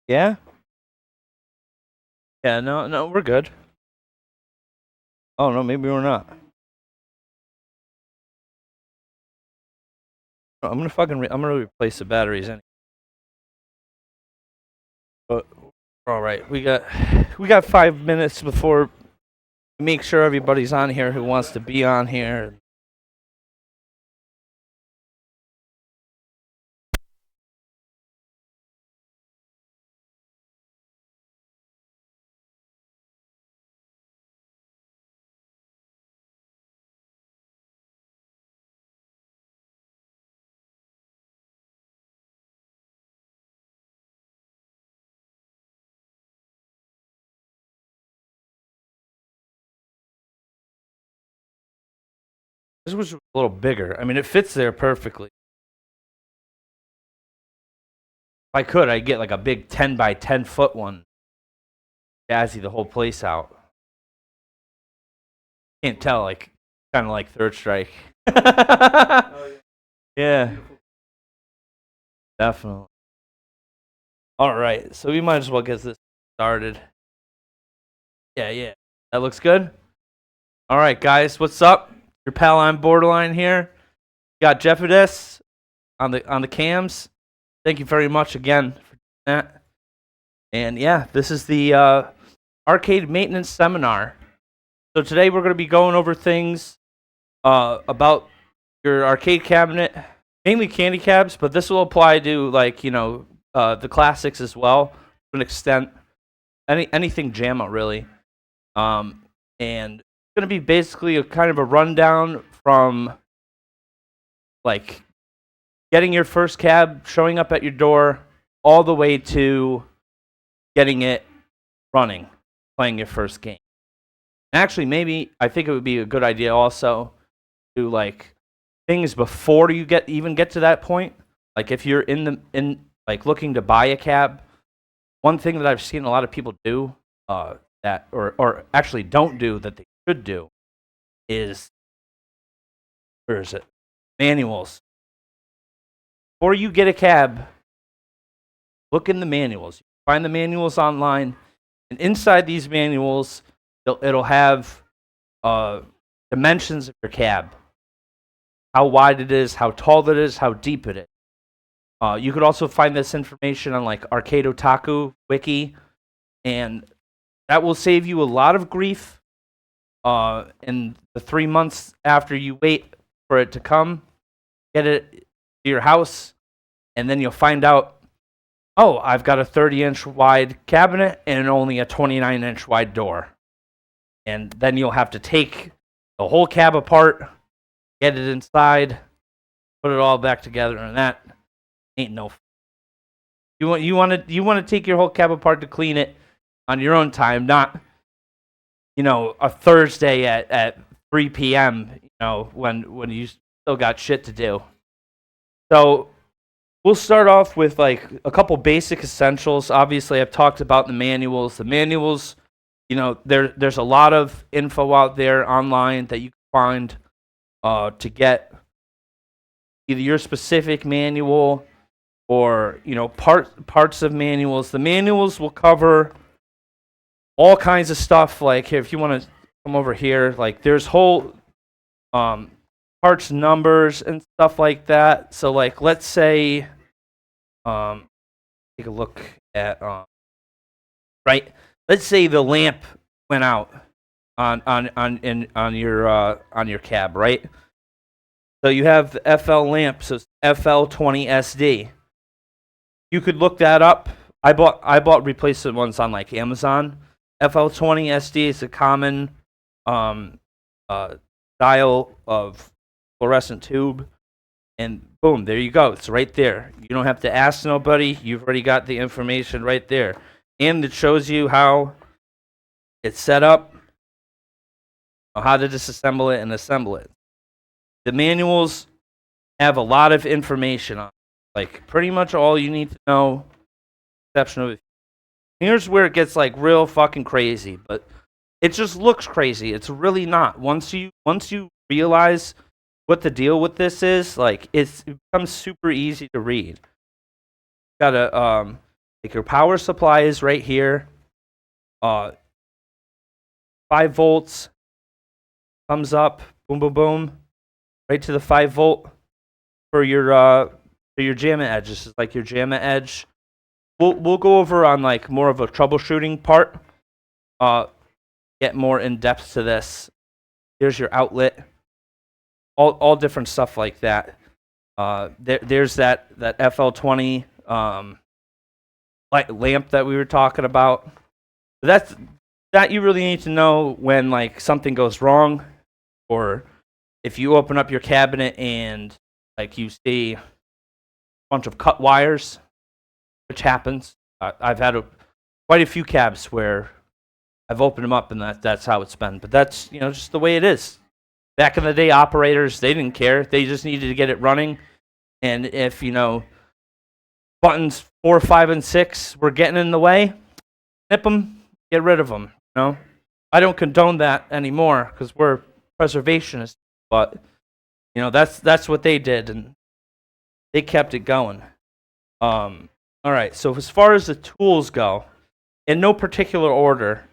Yeah? Yeah, no, we're good. Oh, no, maybe we're not. I'm gonna replace the batteries anyway. But all right, we got 5 minutes before we make sure everybody's on here who wants to be on here. This was a little bigger. I mean, it fits there perfectly. If I could, I'd get like a big 10 by 10 foot one. Jazzy the whole place out. Can't tell, like, kind of like Third Strike. Yeah, definitely. All right, so we might as well get this started. Yeah, that looks good. All right, guys, what's up? Your pal on Borderline here. Got Jeffidus on the cams. Thank you very much again for that. And yeah, this is the arcade maintenance seminar. So today we're going to be going over things about your arcade cabinet, mainly candy cabs, but this will apply to like the classics as well to an extent. Anything JAMMA really, and it's going to be basically a kind of a rundown from like getting your first cab, showing up at your door, all the way to getting it running, playing your first game. Actually, maybe I think it would be a good idea also to like things before you even get to that point. Like if you're in like looking to buy a cab, one thing that I've seen a lot of people do that or actually don't do that they should do is, where is it? Manuals. Before you get a cab, look in the manuals. Find the manuals online, and inside these manuals, it'll have dimensions of your cab, how wide it is, how tall it is, how deep it is. You could also find this information on like Arcade Otaku Wiki, and that will save you a lot of grief in the 3 months after you wait for it to come, get it to your house, and then you'll find out, oh, I've got a 30-inch wide cabinet and only a 29-inch wide door. And then you'll have to take the whole cab apart, get it inside, put it all back together, and that ain't no fun. You want to take your whole cab apart to clean it on your own time, not a Thursday at 3 p.m. When you still got shit to do. So we'll start off with like a couple basic essentials. Obviously, I've talked about the manuals. The manuals, there's a lot of info out there online that you can find to get either your specific manual or parts of manuals. The manuals will cover all kinds of stuff. Like if you want to come over here, like there's whole parts numbers and stuff like that. So like let's say take a look at right. Let's say the lamp went out on your cab, right? So you have the FL lamp, so it's FL20SD. You could look that up. I bought replacement ones on like Amazon. FL20SD is a common style of fluorescent tube, and boom, there you go. It's right there. You don't have to ask nobody. You've already got the information right there, and it shows you how it's set up, how to disassemble it and assemble it. The manuals have a lot of information on it. Like pretty much all you need to know, exception of. Here's where it gets like real fucking crazy, but it just looks crazy. It's really not. Once you realize what the deal with this is, like it becomes super easy to read. Got a Like your power supply is right here. 5 volts comes up, boom, boom, boom, right to the 5 volt for your JAMMA edge. This is like your JAMMA edge. We'll go over on like more of a troubleshooting part. Get more in depth to this. Here's your outlet. All different stuff like that. There's that FL20 lamp that we were talking about. That you really need to know when like something goes wrong, or if you open up your cabinet and like you see a bunch of cut wires, which happens. I've had quite a few cabs where I've opened them up and that's how it's been. But that's just the way it is. Back in the day, operators, they didn't care. They just needed to get it running. And if, buttons 4, 5, and 6 were getting in the way, snip them, get rid of them. I don't condone that anymore because we're preservationists. But, that's what they did, and they kept it going. All right, so as far as the tools go, in no particular order,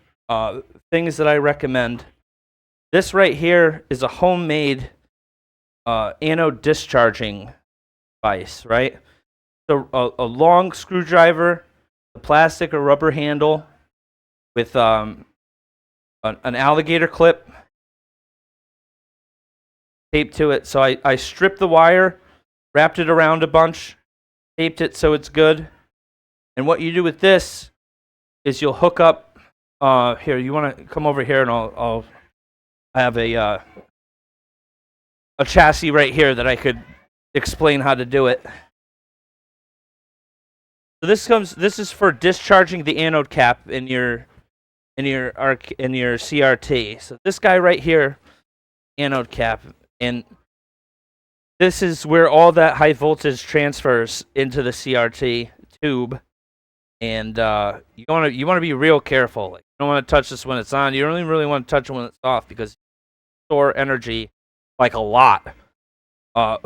things that I recommend. This right here is a homemade anode discharging device, right? So a long screwdriver, a plastic or rubber handle with an alligator clip taped to it. So I stripped the wire, wrapped it around a bunch, taped it so it's good. And what you do with this is you'll hook up. Here, you want to come over here, and I have a chassis right here that I could explain how to do it. So this is for discharging the anode cap in your CRT. So this guy right here, anode cap, and this is where all that high voltage transfers into the CRT tube. And you want to be real careful. Like, you don't want to touch this when it's on. You don't even really want to touch it when it's off, because you store energy like a lot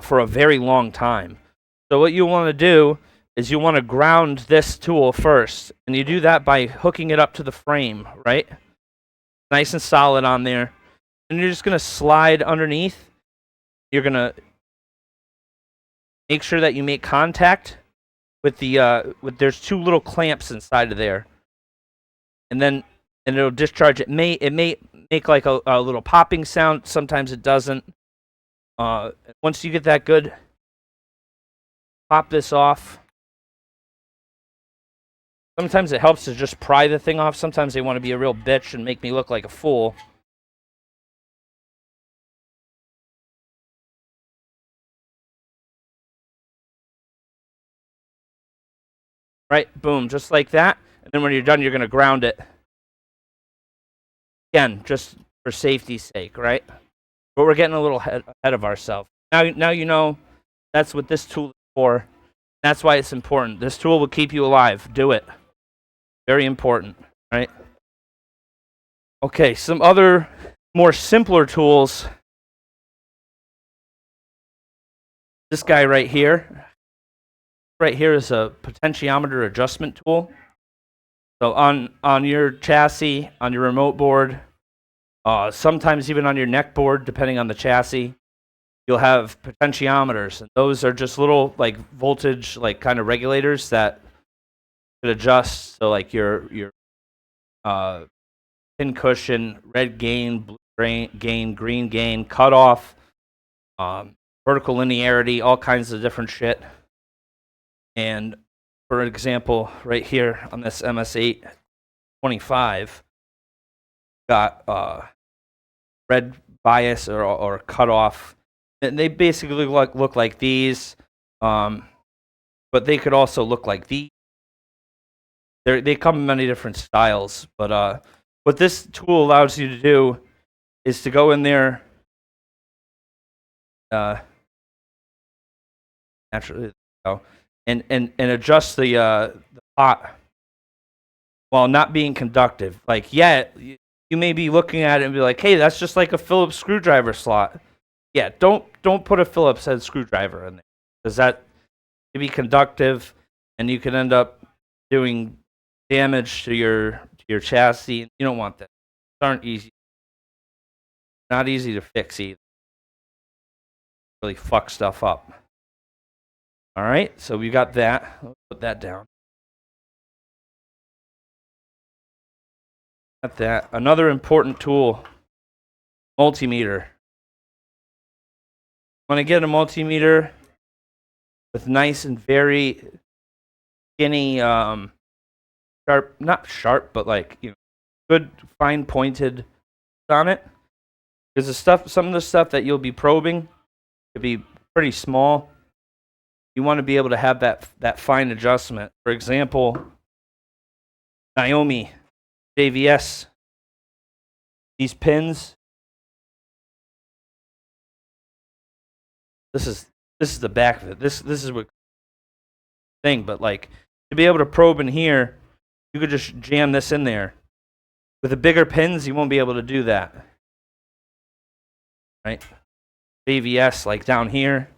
for a very long time. So what you want to do is you want to ground this tool first, and you do that by hooking it up to the frame, right? Nice and solid on there. And you're just going to slide underneath. You're going to make sure that you make contact with the there's 2 little clamps inside of there, and it'll discharge. It may make like a little popping sound. Sometimes it doesn't. Once you get that good, pop this off. Sometimes it helps to just pry the thing off. Sometimes they want to be a real bitch and make me look like a fool. Right, boom, just like that. And then when you're done, you're going to ground it. Again, just for safety's sake, right? But we're getting a little ahead of ourselves. Now you know that's what this tool is for. That's why it's important. This tool will keep you alive. Do it. Very important, right? Okay, some other more simpler tools. This guy right here. Right here is a potentiometer adjustment tool. So on your chassis, on your remote board, sometimes even on your neck board, depending on the chassis, you'll have potentiometers, and those are just little like voltage, like kind of regulators that could adjust. So like your pin cushion, red gain, blue gain, green gain, cutoff, vertical linearity, all kinds of different shit. And for example, right here on this MS825, got red bias or cutoff. And they basically look like these, but they could also look like these. They come in many different styles. But what this tool allows you to do is to go in there. Naturally, and adjust the pot while not being conductive. Like, yeah, you may be looking at it and be like, hey, that's just like a Phillips screwdriver slot. Yeah, don't put a Phillips head screwdriver in there, because that can be conductive, and you can end up doing damage to your chassis. You don't want that. These aren't easy. Not easy to fix either. Really fuck stuff up. All right, so we got that. Let's put that down. Got that. Another important tool, multimeter. Want to get a multimeter with nice and very skinny, sharp, not sharp, but like, you know, good fine pointed on it. Because the stuff, some of the stuff that you'll be probing could be pretty small. You want to be able to have that fine adjustment. For example, Naomi, JVS, these pins. This is the back of it. This is what thing, but like to be able to probe in here, you could just jam this in there. With the bigger pins, you won't be able to do that. Right? JVS, like down here,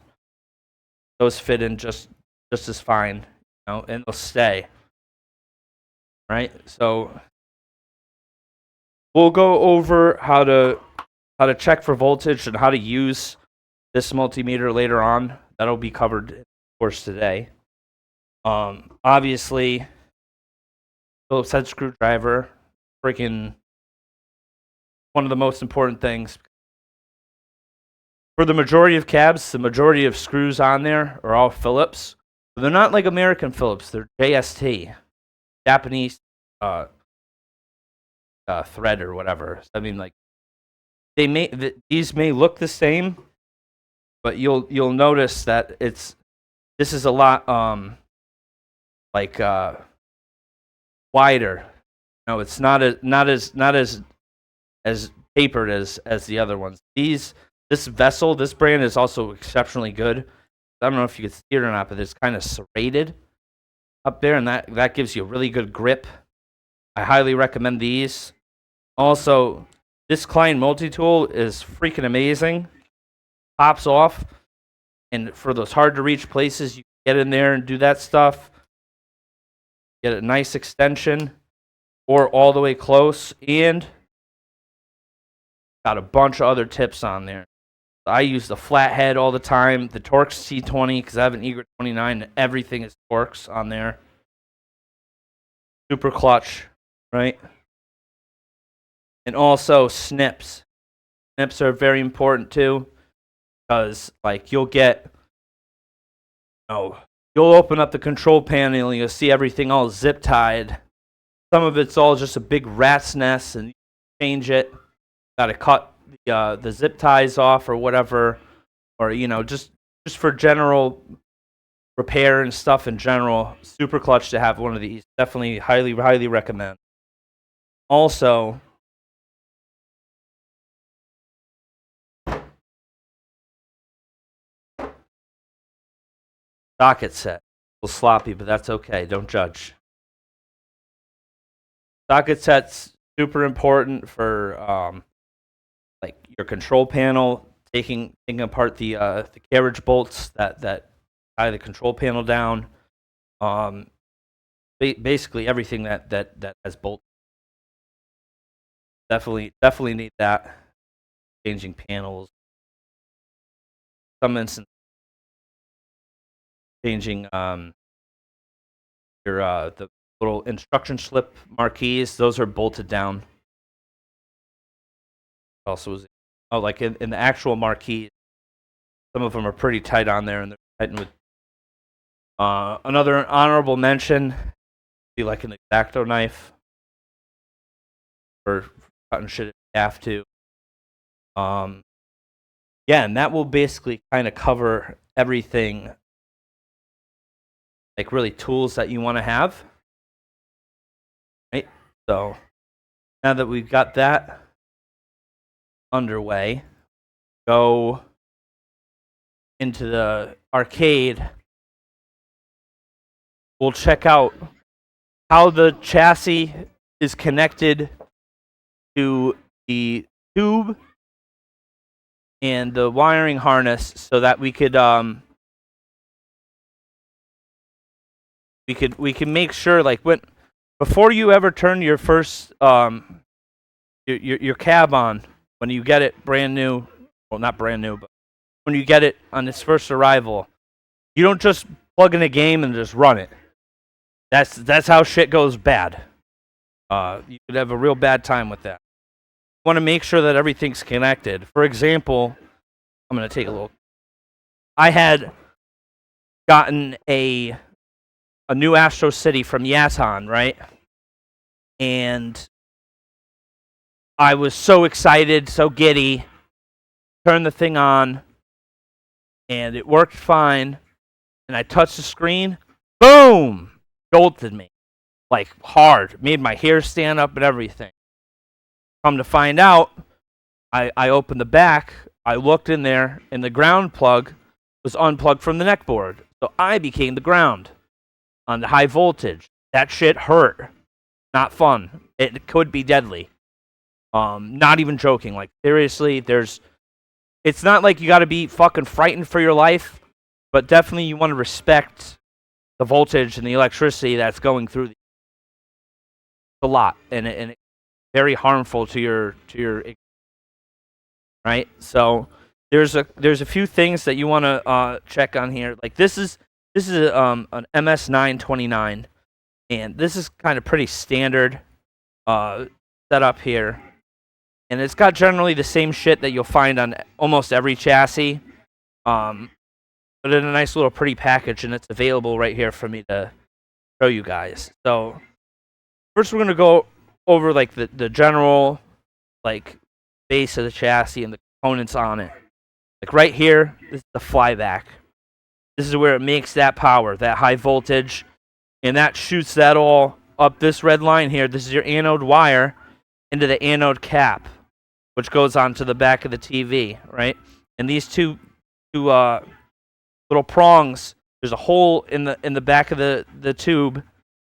those fit in just as fine, you know, and they'll stay. Right? So we'll go over how to check for voltage and how to use this multimeter later on. That'll be covered in the course today. Obviously, Phillips head screwdriver, freaking one of the most important things. For the majority of cabs, the majority of screws on there are all Phillips. But they're not like American Phillips. They're JST, Japanese thread or whatever. I mean, like these may look the same, but you'll notice that this is a lot wider. No, it's not as tapered as the other ones. This vessel, this brand is also exceptionally good. I don't know if you can see it or not, but it's kind of serrated up there, and that gives you a really good grip. I highly recommend these. Also, this Klein multi-tool is freaking amazing. Pops off, and for those hard to reach places, you can get in there and do that stuff. Get a nice extension, or all the way close, and got a bunch of other tips on there. I use the flathead all the time, the Torx C20, because I have an Egret 29, and everything is Torx on there. Super clutch, right? And also snips. Snips are very important too, because like you'll open up the control panel and you'll see everything all zip tied. Some of it's all just a big rat's nest, and you change it. Got to cut the zip ties off or whatever, or just for general repair and stuff in general. Super clutch to have one of these. Definitely highly recommend. Also, socket set. A little sloppy, but that's okay. Don't judge. Socket set's super important for like your control panel, taking apart the carriage bolts that tie the control panel down. Basically everything that has bolts. Definitely need that. Changing panels. Some instance, changing the little instruction slip marquees. Those are bolted down. Also, like in the actual marquees, some of them are pretty tight on there, and they're tightened with. Another honorable mention, be like an X-Acto knife for cutting shit if you have to. Yeah, and that will basically kind of cover everything, like really tools that you want to have. Right? So now that we've got that underway, go into the arcade. We'll check out how the chassis is connected to the tube and the wiring harness, so that we could we can make sure, like, before you ever turn your first your cab on, when you get it brand new, well, not brand new, but when you get it on its first arrival, you don't just plug in a game and just run it. That's how shit goes bad. You could have a real bad time with that. You want to make sure that everything's connected. For example, I'm going to take a little. I had gotten a new Astro City from Yaton, right? And I was so excited, so giddy. Turned the thing on, and it worked fine. And I touched the screen. Boom! Jolted me. Like, hard. Made my hair stand up and everything. Come to find out, I opened the back, I looked in there, and the ground plug was unplugged from the neck board. So I became the ground on the high voltage. That shit hurt. Not fun. It could be deadly. Not even joking. Like, seriously, it's not like you gotta be fucking frightened for your life, but definitely you want to respect the voltage and the electricity that's going through a lot, and it's very harmful to your right. So there's a few things that you want to check on here. Like this is an MS929, and this is kind of pretty standard setup here, and it's got generally the same shit that you'll find on almost every chassis, but in a nice little pretty package, and it's available right here for me to show you guys. So first we're going to go over like the general like base of the chassis and the components on it. Like right here, this is the flyback. This is where it makes that power, that high voltage, and that shoots that all up this red line here. This is your anode wire into the anode cap, which goes onto the back of the TV, right? And these two little prongs, there's a hole in the back of the tube.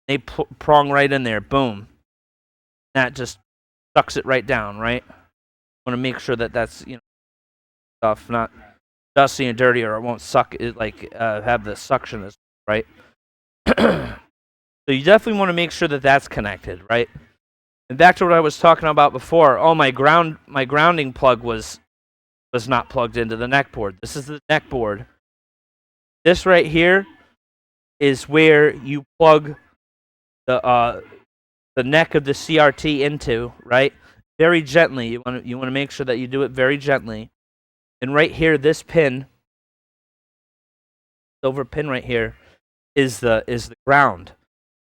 They prong right in there, boom. That just sucks it right down, right? Want to make sure that that's, stuff not dusty and dirty, or it won't suck it, like have the suction, right? So you definitely want to make sure that that's connected, right? And back to what I was talking about before. Oh, my grounding plug was not plugged into the neck board. This is the neck board. This right here is where you plug the neck of the CRT into, right? Very gently. You want to make sure that you do it very gently. And right here, this pin, silver pin right here, is the ground.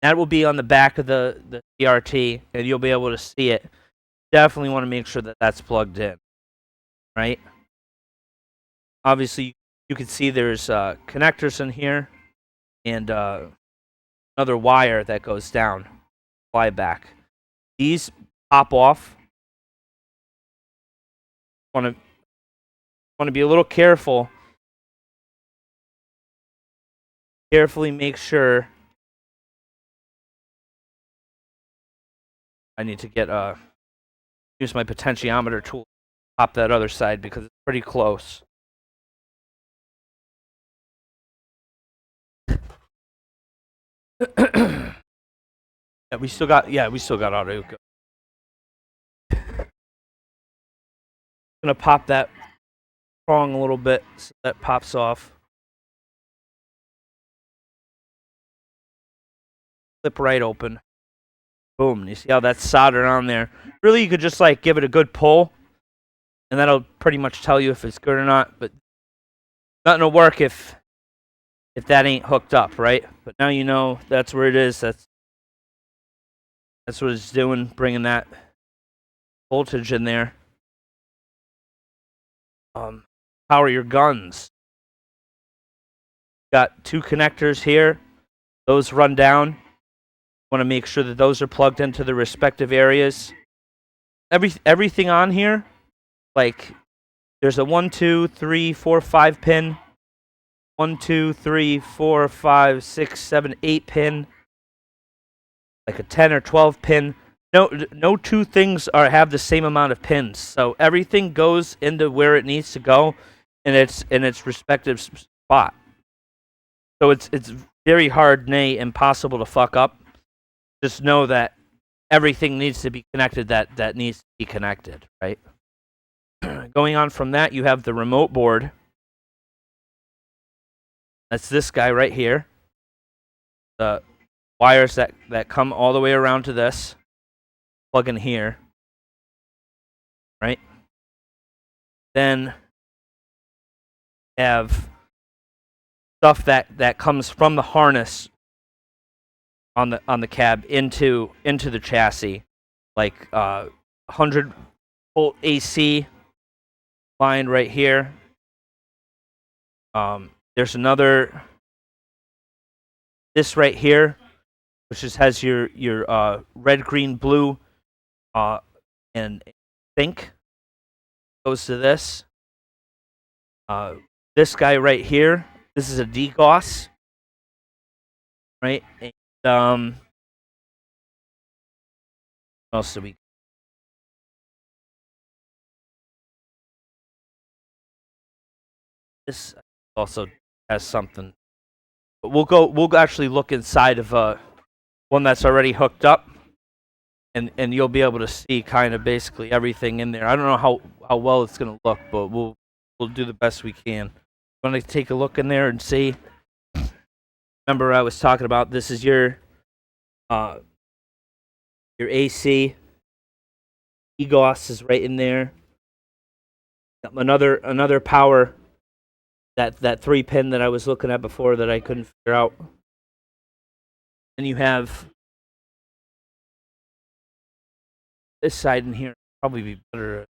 That will be on the back of the CRT, and you'll be able to see it. Definitely want to make sure that that's plugged in, right? Obviously, you can see there's connectors in here, and another wire that goes down, fly back. These pop off. Want to be a little careful. Carefully make sure. I need to get use my potentiometer tool to pop that other side because it's pretty close. We still got auto. Gonna pop that prong a little bit so that pops off. Flip right open. Boom. You see how that's soldered on there? Really, you could just like give it a good pull, and that'll pretty much tell you if it's good or not. But nothing will work if that ain't hooked up, right? But now you know that's where it is. That's what it's doing, bringing that voltage in there. Power your guns. Got two connectors here. Those run down. Want to make sure that those are plugged into the respective areas. Everything on here, like there's a 1, 2, 3, 4, 5 pin. 1, 2, 3, 4, 5, 6, 7, 8 pin. Like a 10 or 12 pin. No two things have the same amount of pins. So everything goes into where it needs to go in its respective spot. So it's very hard, nay, impossible to fuck up. Just know that everything needs to be connected that needs to be connected, right? Going on from that, you have the remote board. That's this guy right here. The wires that come all the way around to this. Plug in here. Right? Then have stuff that comes from the harness on the cab into the chassis, like 100-volt AC line right here. There's another, this right here, which just has your red, green, blue, and sync goes to this. This guy right here, this is a DGOS, right? And, what else do we? This also has something, but we'll actually look inside of one that's already hooked up, and you'll be able to see kind of basically everything in there. I don't know how well it's gonna look, but we'll do the best we can. Want to take a look in there and see? Remember, I was talking about this is your AC. EGOS is right in there. Another power. That 3-pin that I was looking at before that I couldn't figure out. And you have this side in here. Probably be better.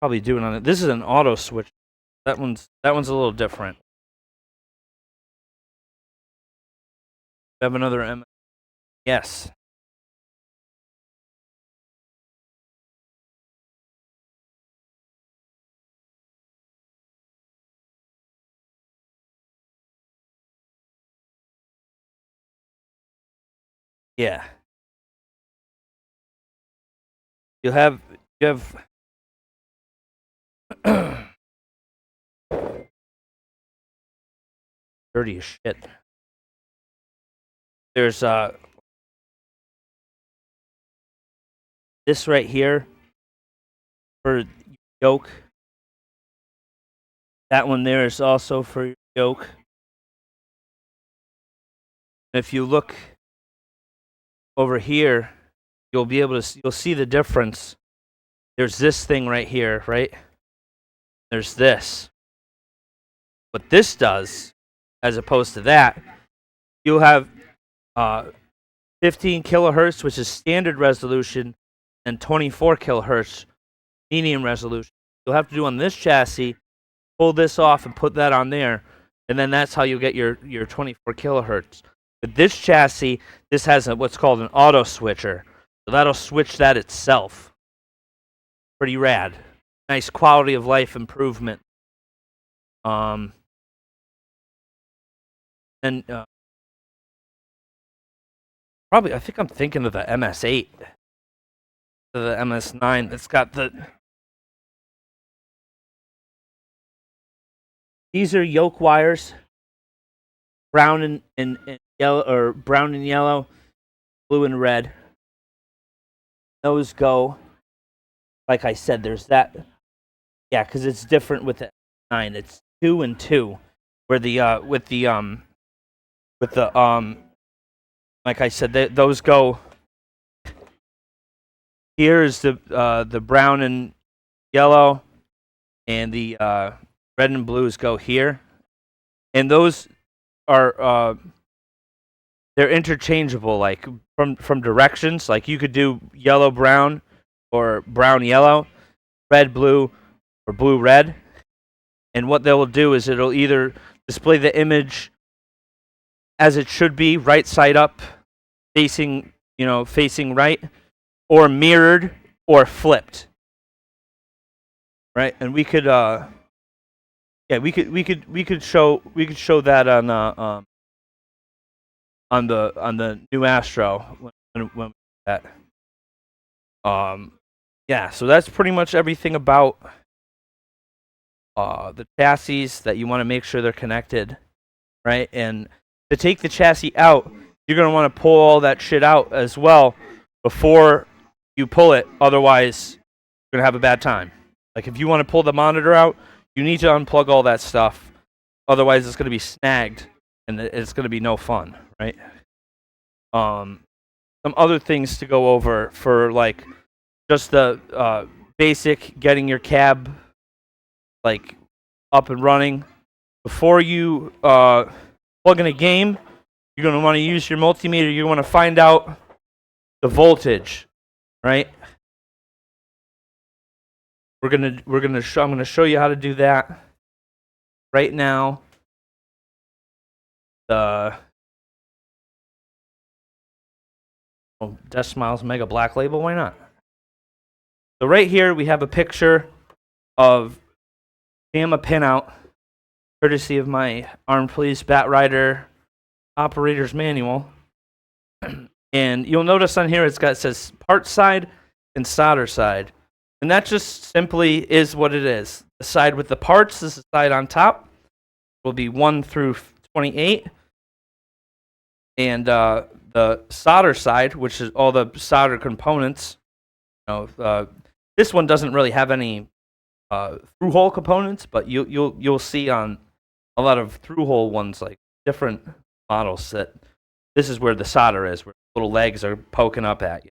Probably doing on it. This is an auto switch. That one's a little different. We have another M. Yes. Yeah. You have dirty as shit. There's this right here for yoke. That one there is also for yoke. And if you look over here, you'll see the difference. There's this thing right here, right? There's this. What this does, as opposed to that, you'll have 15 kilohertz, which is standard resolution, and 24 kilohertz, medium resolution. You'll have to do on this chassis, pull this off and put that on there, and then that's how you get your 24 kilohertz. With this chassis, this has what's called an auto switcher, so that'll switch that itself. Pretty rad. Nice quality of life improvement. And probably, I think I'm thinking of the MS8, the MS9. It's got the. These are yoke wires, brown and yellow, or brown and yellow, blue and red. Those go, like I said, there's that. Yeah, because it's different with the 9. It's 2 and 2, where the with the like I said, those go. Here's the brown and yellow, and the red and blues go here, and those are they're interchangeable, like from directions. Like you could do yellow brown, or brown yellow, red blue, or blue red, and what they will do is it'll either display the image as it should be, right side up, facing right, or mirrored, or flipped. Right, and we could we could show that on the new Astro when we that. Yeah, so that's pretty much everything about the chassis that you want to make sure they're connected, right? And to take the chassis out, you're going to want to pull all that shit out as well before you pull it. Otherwise, you're going to have a bad time. Like if you want to pull the monitor out, you need to unplug all that stuff. Otherwise, it's going to be snagged and it's going to be no fun, right? Some other things to go over for like just the basic getting your cab like up and running. Before you plug in a game, you're going to want to use your multimeter. You want to find out the voltage, right? I'm going to show you how to do that right now. Decimal's Mega Black Label, why not? So right here we have a picture of JAMMA pinout, courtesy of my Armed Police Bat Rider Operator's Manual. And you'll notice on here it says part side and solder side. And that just simply is what it is. The side with the parts is the side on top. Will be 1 through 28. And the solder side, which is all the solder components. This one doesn't really have any through-hole components, but you'll see on a lot of through-hole ones, like different models, that this is where the solder is, where little legs are poking up at you.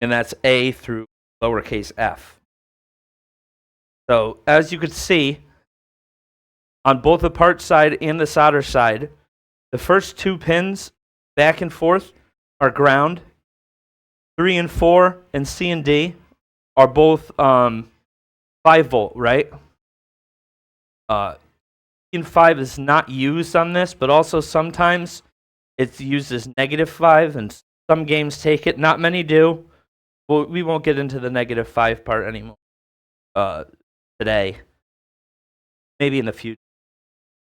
And that's A through lowercase f. So as you can see, on both the part side and the solder side, the first 2 pins back and forth are ground. 3 and 4 and C and D are both 5-volt, right? And 5 is not used on this, but also sometimes it's used as -5, and some games take it. Not many do. Well, we won't get into the -5 part anymore today. Maybe in the future.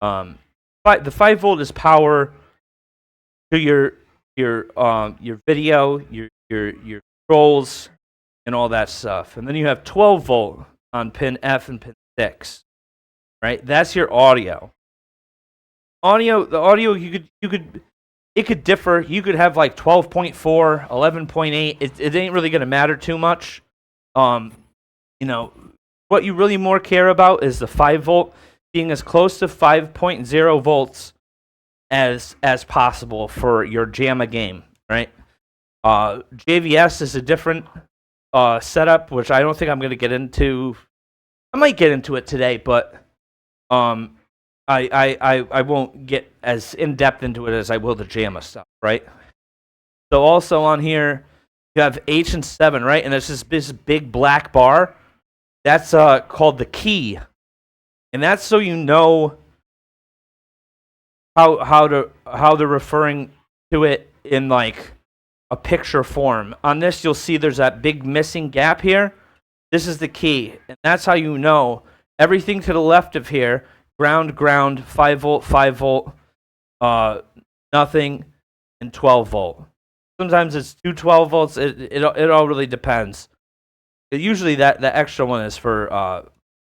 The 5-volt is power to your video, your controls, and all that stuff. And then you have 12-volt on pin F and pin 6. Right? That's your audio. The audio it could differ. You could have like 12.4, 11.8. It ain't really going to matter too much. What you really more care about is the 5-volt being as close to 5.0 volts as possible for your JAMMA game, right? JVS is a different setup, which I don't think I'm going to get into. I might get into it today, but I won't get as in depth into it as I will the JAMMA stuff, right? So also on here you have H and 7, right? And there's this big black bar. That's called the key, and that's so you know how they're referring to it in like a picture form. On this, you'll see there's that big missing gap here. This is the key, and that's how you know everything to the left of here. Ground, 5-volt, 5-volt, nothing, and 12-volt. Sometimes it's 2 12-volts. It all really depends. Usually that the extra one is for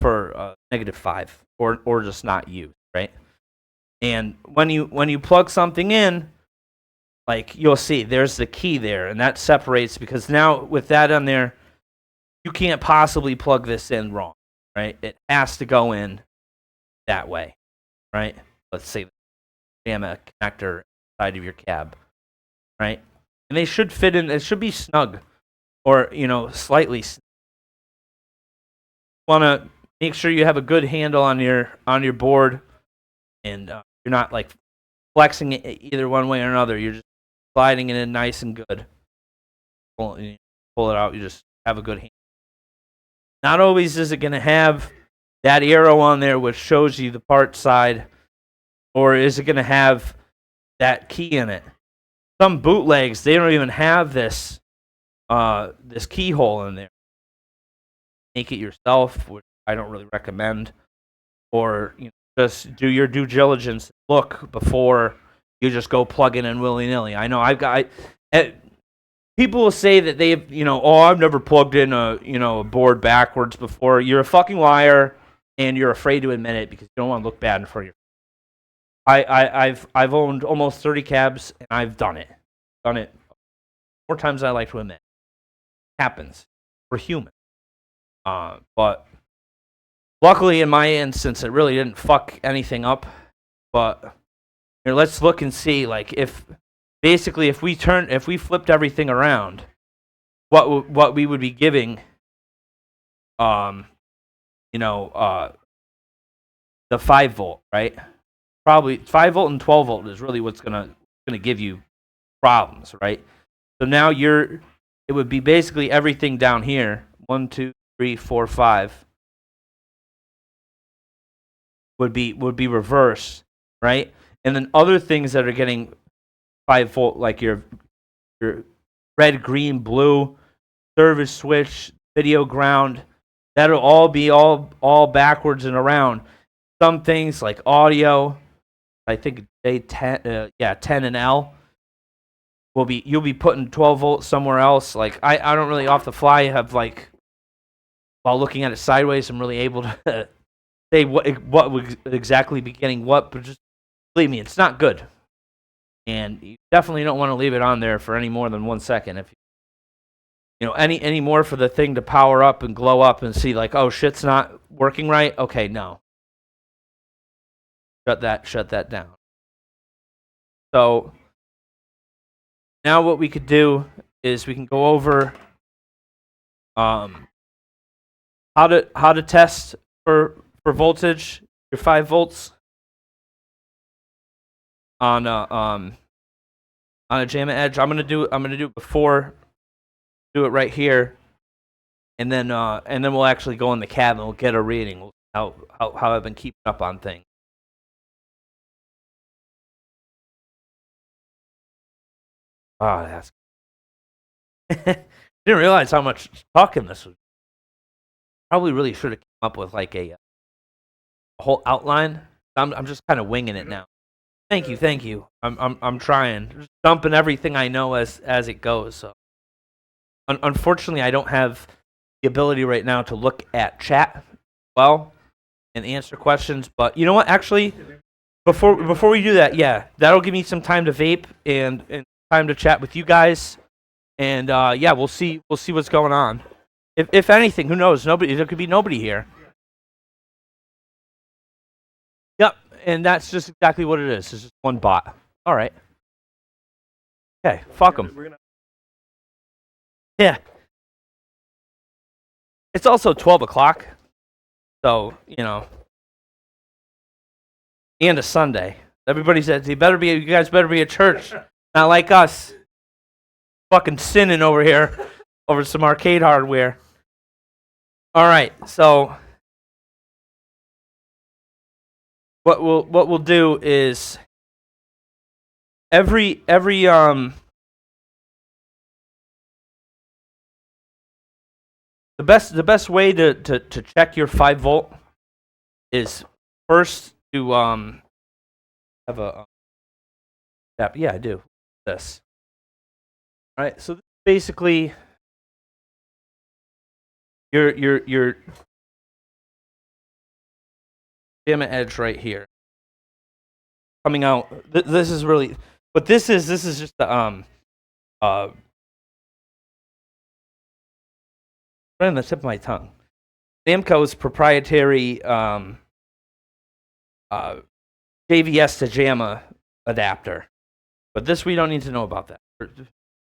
-5 or just not used, right? And when you plug something in, like you'll see there's the key there, and that separates, because now with that on there, you can't possibly plug this in wrong, right? It has to go in that way, right? Let's say the JAMMA connector inside of your cab, right? And they should fit in. It should be snug, or slightly snug. Want to make sure you have a good handle on your board, and you're not like flexing it either one way or another. You're just sliding it in nice and good. Pull it out. You just have a good hand. Not always is it going to have that arrow on there which shows you the part side, or is it going to have that key in it? Some bootlegs, they don't even have this keyhole in there. Make it yourself, which I don't really recommend, or just do your due diligence. Look before you just go plug in willy-nilly. I know people will say that they've, oh, I've never plugged in a board backwards before. You're a fucking liar, and you're afraid to admit it because you don't want to look bad in front of your. I've owned almost 30 cabs, and I've done it. Done it more times than I like to admit. It happens. We're human. But luckily, in my instance, it really didn't fuck anything up. But let's look and see, like, if we flipped everything around, what we would be giving, the 5 volt, right? Probably 5 volt and 12 volt is really what's gonna give you problems, right? So now it would be basically everything down here. 1, 2, 3, 4, 5 would be reversed, right? And then other things that are getting 5 volt, like your red, green, blue, service switch, video ground, that'll all be all backwards and around. Some things like audio, I think J10, 10 and L, you'll be putting 12 volts somewhere else. Like I don't really off the fly have, like, while looking at it sideways, I'm really able to say what would exactly be getting what, but just believe me, it's not good. And you definitely don't want to leave it on there for any more than 1 second. If any more for the thing to power up and glow up and see, like, oh, shit's not working right. Okay, no. Shut that down. So now what we could do is we can go over how to test for voltage, your 5 volts on a JAMMA Edge. I'm gonna do it before, do it right here, and then we'll actually go in the cab and we'll get a reading. How I've been keeping up on things. Oh, that's. Didn't realize how much talking this was. Probably really should have come up with like a whole outline. I'm just kind of winging it now. Thank you. I'm trying, just dumping everything I know as it goes. So, unfortunately, I don't have the ability right now to look at chat well and answer questions. But you know what? Actually, before we do that, yeah, that'll give me some time to vape and time to chat with you guys. And we'll see what's going on. If anything, who knows? There could be nobody here. Yep, and that's just exactly what it is. It's just one bot. All right. Okay, fuck them. Yeah. It's also 12 o'clock, so and a Sunday. Everybody says you guys better be at church, not like us, fucking sinning over here over some arcade hardware. All right, so what we'll do is every the best way to check your 5 volt is first to have a yeah, I do this. All right, so basically your JAMMA Edge right here coming out. This is really, but this is just the right on the tip of my tongue. Namco's proprietary JVS to JAMMA adapter, but this we don't need to know about that.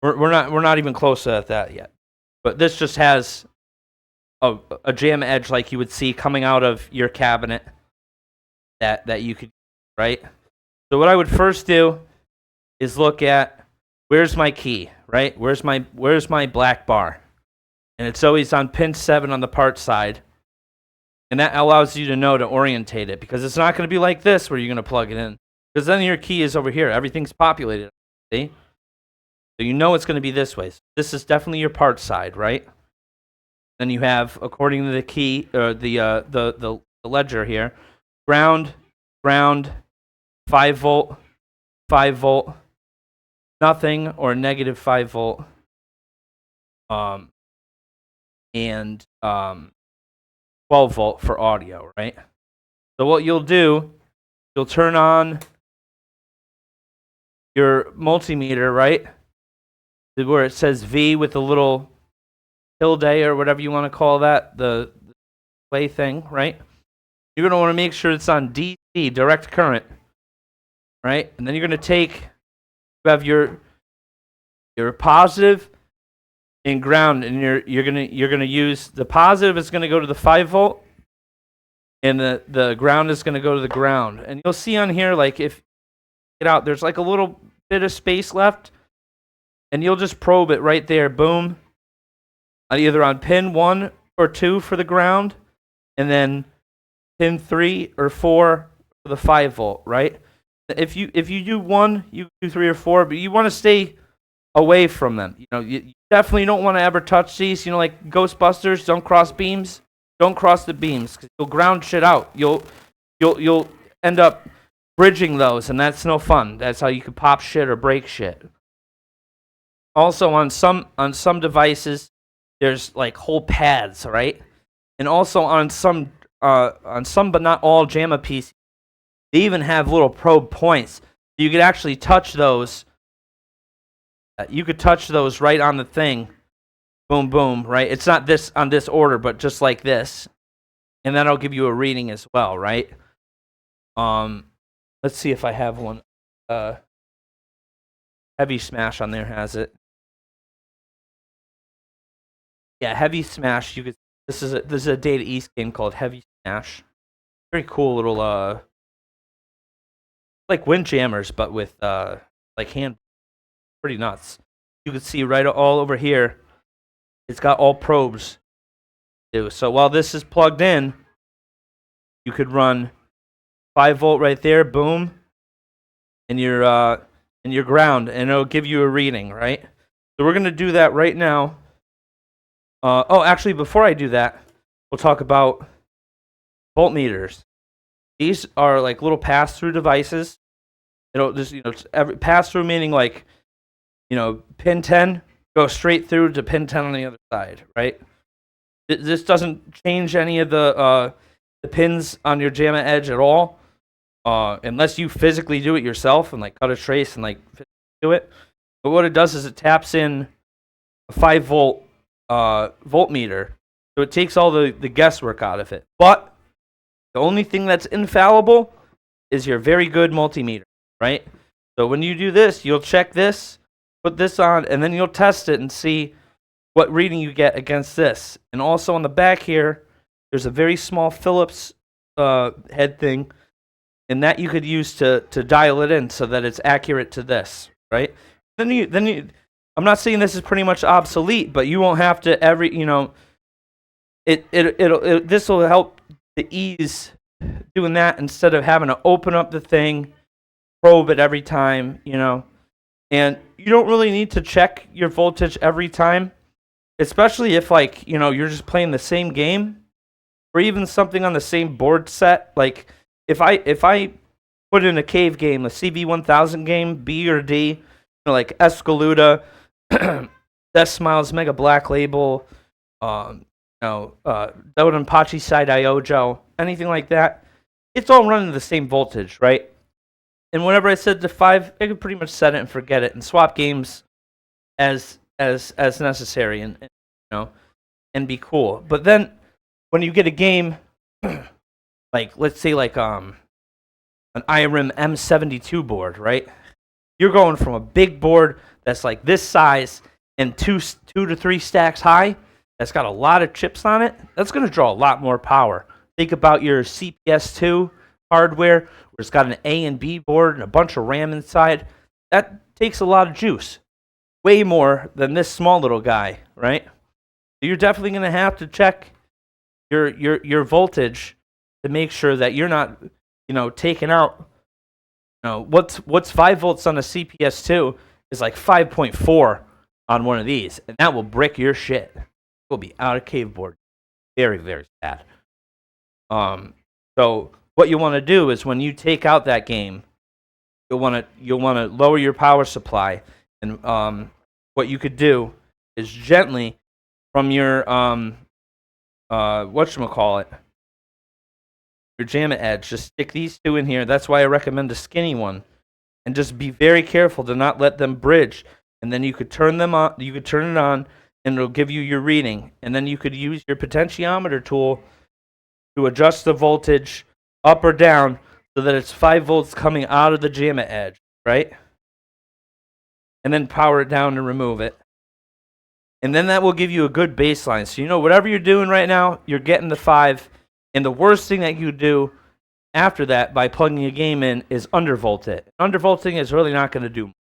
We're not even close to that yet. But this just has a JAMMA Edge like you would see coming out of your cabinet that you could, right? So what I would first do is look at where's my key, right? Where's my black bar? And it's always on pin 7 on the part side. And that allows you to know to orientate it, because it's not going to be like this where you're going to plug it in. Because then your key is over here. Everything's populated. See? So you know it's going to be this way. So this is definitely your part side, right? Then you have, according to the key, the ledger here, ground, 5 volt, 5 volt, nothing, or negative 5 volt, and 12 volt for audio, right? So what you'll do, you'll turn on your multimeter, right? Where it says V with the little tilde or whatever you want to call that, the play thing, right? You're going to want to make sure it's on DC, direct current, right? And then you're going to you have your positive and ground, and you're gonna use the positive is gonna go to the 5 volt, and the ground is gonna go to the ground. And you'll see on here, like if you get out, there's like a little bit of space left, and you'll just probe it right there, boom, either on pin 1 or 2 for the ground, and then pin 3 or 4 for the 5 volt, right? If you do 1, you do 3 or 4, but you want to stay away from them. You know, you definitely don't want to ever touch these. You know, like Ghostbusters, don't cross beams. Don't cross the beams because you'll ground shit out. You'll end up bridging those, and that's no fun. That's how you can pop shit or break shit. Also, on some devices, there's like whole pads, right? And also on some but not all JAMMA PCs, they even have little probe points. You could actually touch those. You could touch those right on the thing. Boom, boom, right? It's not this on this order, but just like this. And that'll give you a reading as well, right? Let's see if I have one. Heavy Smash on there has it. Yeah, Heavy Smash. You could. This is a Data East game called Heavy Smash. Very cool little like Windjammers, but with like hand. Pretty nuts. You can see right all over here, it's got all probes. So while this is plugged in, you could run 5 volt right there, boom, and your ground, and it'll give you a reading, right? So we're gonna do that right now. Oh, actually, before I do that, we'll talk about voltmeters. These are like little pass-through devices. It'll just every pass-through meaning like. Pin 10 goes straight through to pin 10 on the other side, right? This doesn't change any of the pins on your JAMMA edge at all, unless you physically do it yourself and like cut a trace and like do it. But what it does is it taps in a 5 volt voltmeter, so it takes all the guesswork out of it. But the only thing that's infallible is your very good multimeter, right? So when you do this, you'll check this. Put this on, and then you'll test it and see what reading you get against this. And also on the back here, there's a very small Phillips head thing, and that you could use to dial it in so that it's accurate to this, right? Then you. I'm not saying this is pretty much obsolete, but you won't have to this will help to ease doing that instead of having to open up the thing, probe it every time, And you don't really need to check your voltage every time, especially if you're just playing the same game or even something on the same board set. Like if I put in a cave game, a CV1000 game, B or D, like Escaluda, Death Smiles, Mega Black Label, Dodonpachi Side Iojo, anything like that, it's all running the same voltage, right? And whenever I said to 5, I could pretty much set it and forget it and swap games as necessary and be cool. But then when you get a game like let's say like an IRIM M72 board, right? You're going from a big board that's like this size and two to three stacks high, that's got a lot of chips on it. That's going to draw a lot more power. Think about your CPS2 hardware, where it's got an A and B board and a bunch of RAM inside. That takes a lot of juice, way more than this small little guy, right? So you're definitely going to have to check your voltage to make sure that you're not, taking out. What's 5 volts on a CPS2 is like 5.4 on one of these, and that will brick your shit. It will be out of cave board. Very, very sad. So what you want to do is when you take out that game, you'll want to lower your power supply, and what you could do is gently from your whatchamacallit, your JAMMA edge. Just stick these two in here. That's why I recommend the skinny one. And just be very careful to not let them bridge. And then you could turn them on. You could turn it on, and it'll give you your reading. And then you could use your potentiometer tool to adjust the voltage up or down so that it's 5 volts coming out of the JAMMA edge, right? And then power it down to remove it. And then that will give you a good baseline. So you know whatever you're doing right now, you're getting the 5. And the worst thing that you do after that, by plugging a game in, is undervolt it. Undervolting is really not going to do much,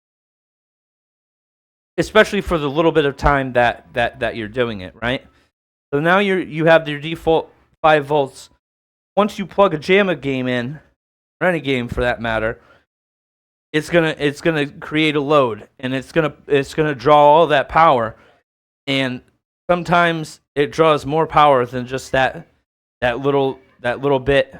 especially for the little bit of time that you're doing it, right? So now you have your default 5 volts. Once you plug a JAMMA game in, or any game for that matter, it's gonna create a load, and it's gonna draw all that power, and sometimes it draws more power than just that little bit.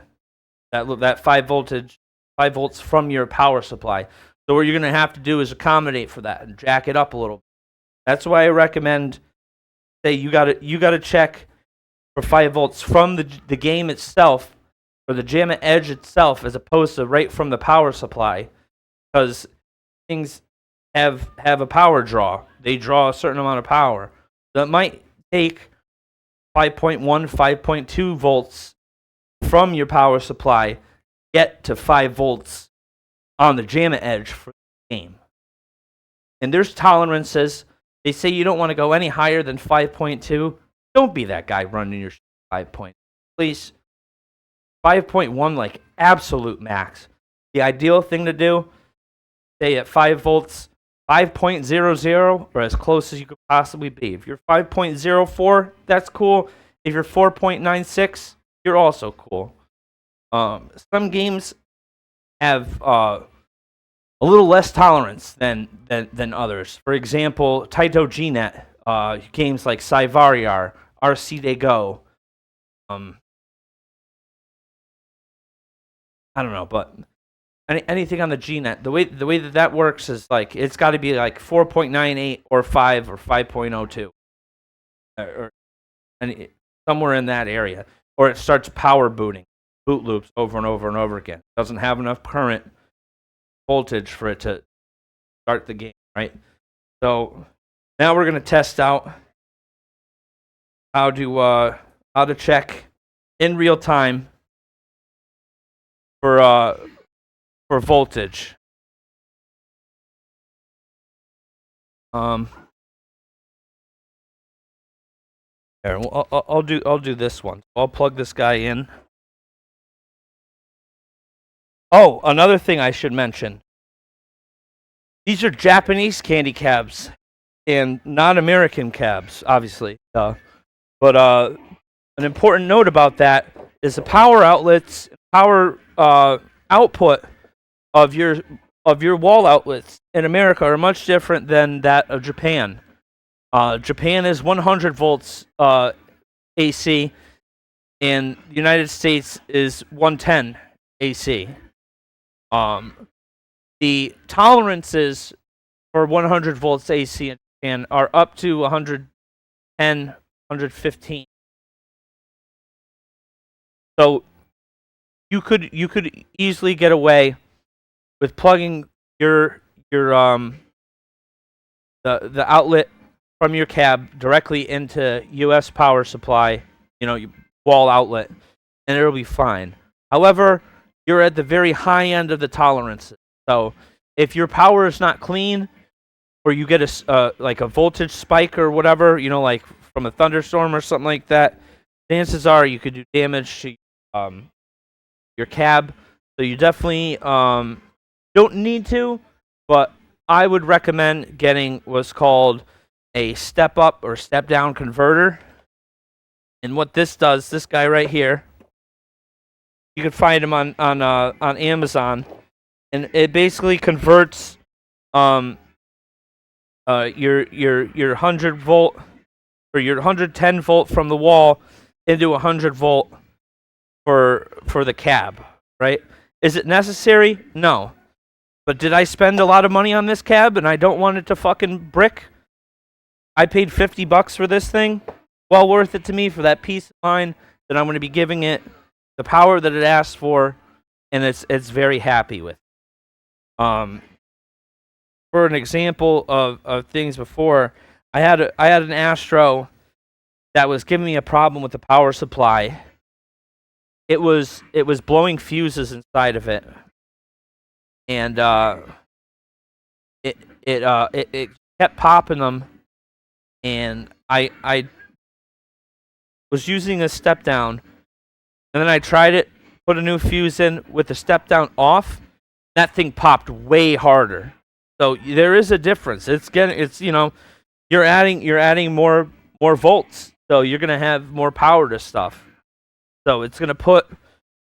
That 5 volts from your power supply. So what you're going to have to do is accommodate for that and jack it up a little bit. That's why I recommend, say you got to check for 5 volts from the game itself, or the JAMMA edge itself, as opposed to right from the power supply, because things have a power draw. They draw a certain amount of power. So it might take 5.1, 5.2 volts from your power supply get to 5 volts on the JAMMA edge for the game. And there's tolerances. They say you don't want to go any higher than 5.2. Don't be that guy running your 5.2. Please, 5.1 like absolute max. The ideal thing to do, stay at 5 volts, 5.00, or as close as you could possibly be. If you're 5.04, that's cool. If you're 4.96, you're also cool. Some games have a little less tolerance than others. For example, Taito GNet, games like Cyvariar, RC De Go. I don't know, but anything on the GNet, the way that works is like it's got to be like 4.98 or 5 or 5.02, or somewhere in that area. Or it starts power booting, boot loops over and over and over again. It doesn't have enough current voltage for it to start the game, right? So now we're going to test out how to check in real time for voltage. Here, I'll do this one. I'll plug this guy in. Oh, another thing I should mention. These are Japanese candy cabs, and not American cabs, obviously. But an important note about that is the power outlets, power output of your wall outlets in America are much different than that of Japan. Japan is 100 volts AC, and the United States is 110 AC. The tolerances for 100 volts AC in Japan are up to 110, 115. So you could easily get away with plugging the outlet from your cab directly into US power supply, your wall outlet, and it'll be fine. However, you're at the very high end of the tolerances. So if your power is not clean, or you get a voltage spike or whatever, like from a thunderstorm or something like that, chances are you could do damage to your cab. So you definitely don't need to, but I would recommend getting what's called a step up or step down converter. And what this does, this guy right here, you can find him on Amazon, and it basically converts your 100 volt or your 110 volt from the wall into 100 volt for the cab, right? Is it necessary? No. But did I spend a lot of money on this cab and I don't want it to fucking brick? I paid $50 for this thing. Well worth it to me for that peace of mind that I'm going to be giving it the power that it asked for, and it's very happy with. For an example of things before, I had an Astro that was giving me a problem with the power supply. It was blowing fuses inside of it, and it kept popping them, and I was using a step down, and then I tried it, put a new fuse in with the step down off. That thing popped way harder. So there is a difference. You're adding more volts, so you're gonna have more power to stuff. So it's gonna put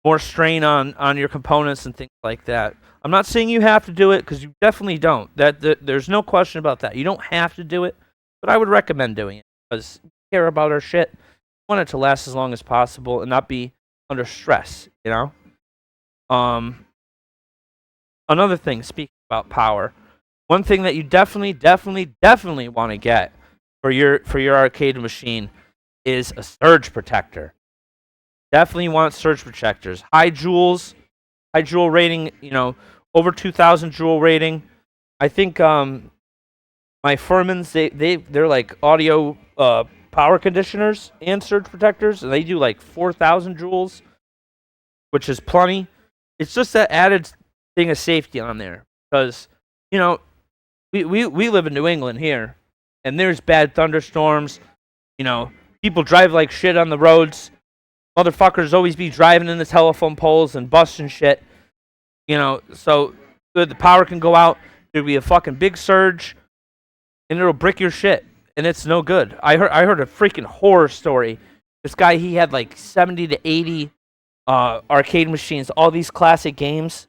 more strain on your components and things like that. I'm not saying you have to do it, because you definitely don't. There's no question about that. You don't have to do it, but I would recommend doing it, because we care about our shit. We want it to last as long as possible and not be under stress. Another thing, speaking about power, one thing that you definitely want to get for your arcade machine is a surge protector. Definitely want surge protectors. High joule rating, over 2,000 joule rating. I think my Furman's they're like audio power conditioners and surge protectors, and they do like 4,000 joules, which is plenty. It's just that added thing of safety on there, because we live in New England here, and there's bad thunderstorms. People drive like shit on the roads. Motherfuckers always be driving in the telephone poles and busting shit. So the power can go out. There'll be a fucking big surge, and it'll brick your shit, and it's no good. I heard a freaking horror story. This guy, he had like 70 to 80 arcade machines, all these classic games.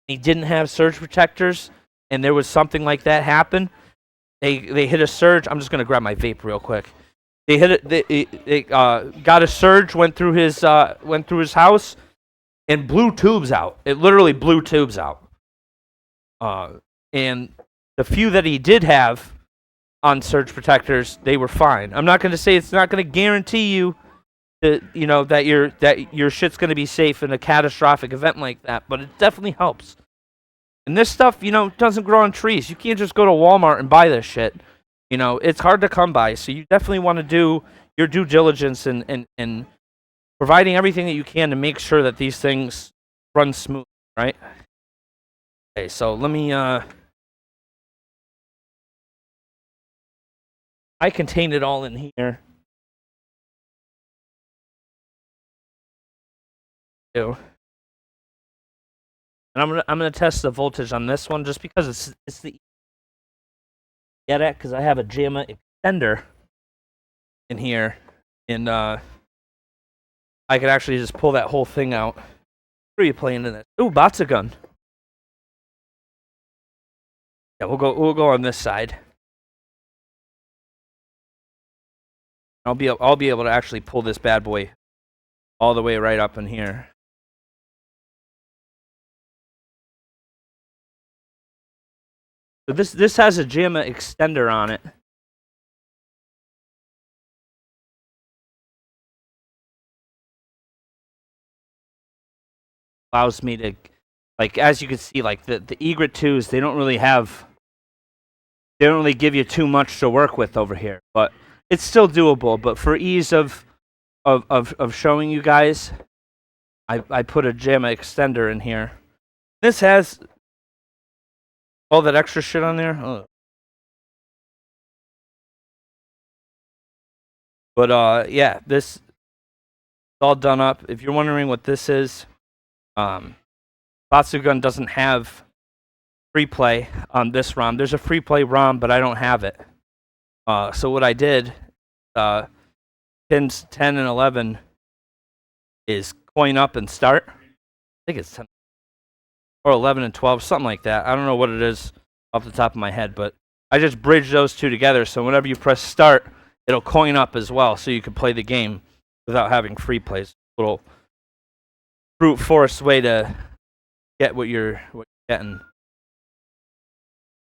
He didn't have surge protectors, and there was something like that happen. They hit a surge. I'm just gonna grab my vape real quick. They hit it. They got a surge, went through his house, and blew tubes out. It literally blew tubes out. And the few that he did have on surge protectors, they were fine. I'm not going to say it's not going to guarantee you that that your shit's going to be safe in a catastrophic event like that, but it definitely helps. And this stuff, doesn't grow on trees. You can't just go to Walmart and buy this shit. It's hard to come by, so you definitely want to do your due diligence and providing everything that you can to make sure that these things run smooth, right? Okay, so let me I contained it all in here. And I'm gonna test the voltage on this one, just because it's the get it, because I have a JAMMA extender in here, and I could actually just pull that whole thing out. What are you playing in this? Ooh, Batsugun. Yeah, we'll go on this side. I'll be able to actually pull this bad boy all the way right up in here. So this has a JAMMA extender on it. Allows me to, like, as you can see, like the Egret 2s, they don't really give you too much to work with over here, but it's still doable. But for ease of showing you guys, I put a JAMMA extender in here. This has all that extra shit on there. Oh. But yeah, this is all done up. If you're wondering what this is, Batsugun doesn't have free play on this ROM. There's a free play ROM, but I don't have it. So what I did, pins 10 and 11 is coin up and start. I think it's 10 or 11 and 12, something like that. I don't know what it is off the top of my head, but I just bridge those two together, so whenever you press start, it'll coin up as well, so you can play the game without having free plays. Little brute force way to get what you're getting. So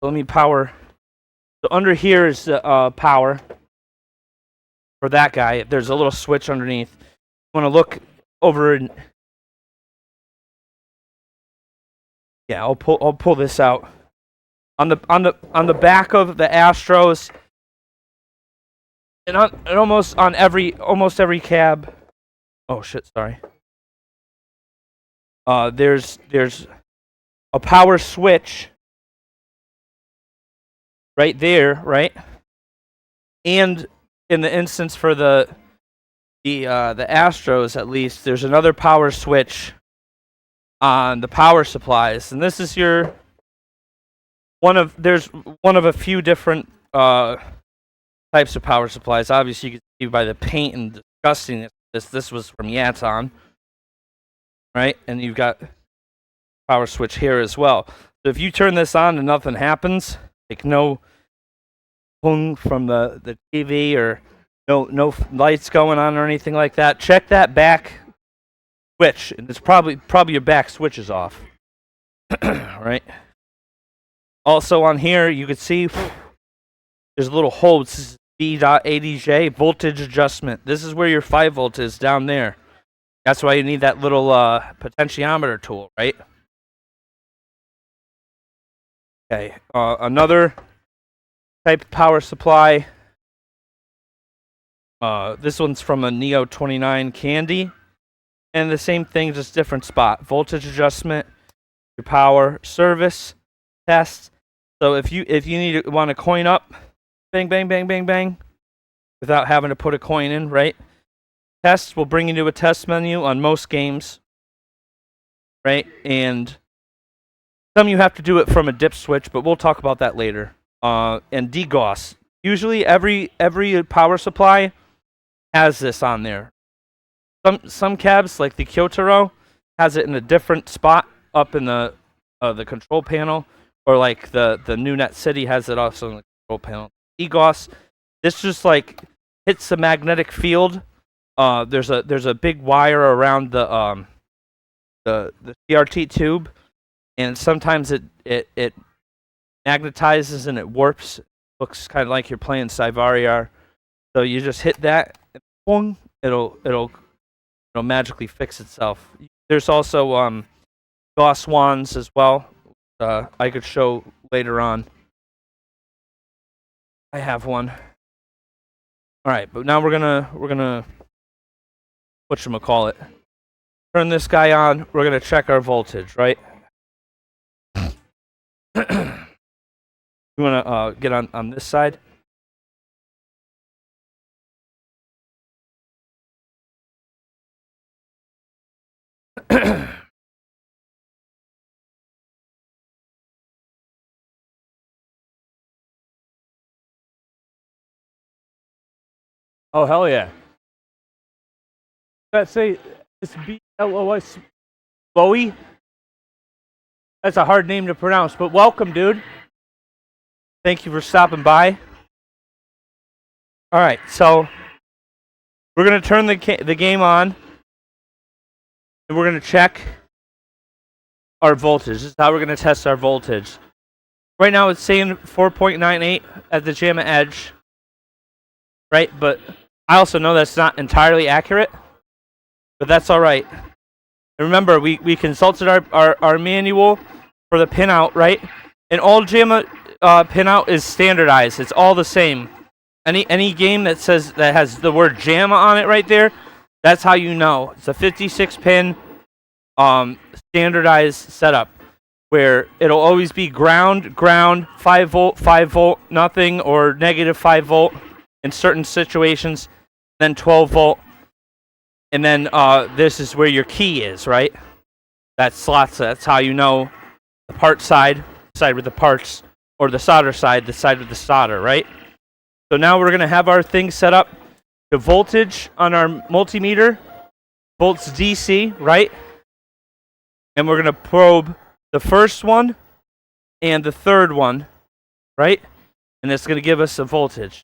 let me power So under here is the power for that guy. There's a little switch underneath. You want to look over and yeah, I'll pull this out. On the back of the Astros, and almost every cab. Oh shit! Sorry. There's a power switch right there, right? And in the instance for the Astros, at least, there's another power switch on the power supplies, and this is your there's one of a few different types of power supplies. Obviously, you can see by the paint and disgustingness. This was from Yatson, right? And you've got power switch here as well. So if you turn this on and nothing happens, like no ping from the TV or no lights going on or anything like that, check that back switch, and it's probably your back switch is off. Right? Also on here, you can see there's a little hole. This is B.ADJ, voltage adjustment. This is where your 5 volt is down there. That's why you need that little potentiometer tool, right? Okay, another type of power supply. This one's from a Neo 29 Candy. And the same thing, just different spot. Voltage adjustment, your power, service, test. So if you want to coin up, bang, bang, bang, bang, bang, without having to put a coin in, right? Tests will bring you to a test menu on most games, right? And some you have to do it from a dip switch, but we'll talk about that later. And degauss. Usually every power supply has this on there. Some cabs, like the Kyotaro, has it in a different spot up in the control panel, or like the new Net City has it also in the control panel. Degauss, this just like hits the magnetic field. There's a big wire around the CRT tube, and sometimes it magnetizes and it warps. Looks kind of like you're playing Cyvariar. So you just hit that, and boom, it'll magically fix itself. There's also Gauss wands as well. I could show later on. I have one. All right, but now we're gonna whatchamacallit, turn this guy on. We're gonna check our voltage, right? You wanna get on this side? Oh hell yeah! Let's say it's BLOS Bowie. That's a hard name to pronounce, but welcome, dude. Thank you for stopping by. All right, so we're gonna turn the game on, and we're gonna check our voltage. This is how we're gonna test our voltage. Right now, it's saying 4.98 at the JAMMA edge, right? But I also know that's not entirely accurate, but that's all right. And remember, we consulted our manual for the pinout, right? And all JAMMA pinout is standardized. It's all the same. Any game that has the word JAMMA on it right there, that's how you know. It's a 56-pin standardized setup where it'll always be ground, 5 volt, nothing, or negative 5 volt in certain situations, then 12 volt. And then this is where your key is, right? That slots. That's how you know the part side with the parts, or the solder side, the side with the solder, right? So now we're going to have our thing set up. The voltage on our multimeter, volts DC, right? And we're going to probe the first one and the third one, right? And it's going to give us a voltage.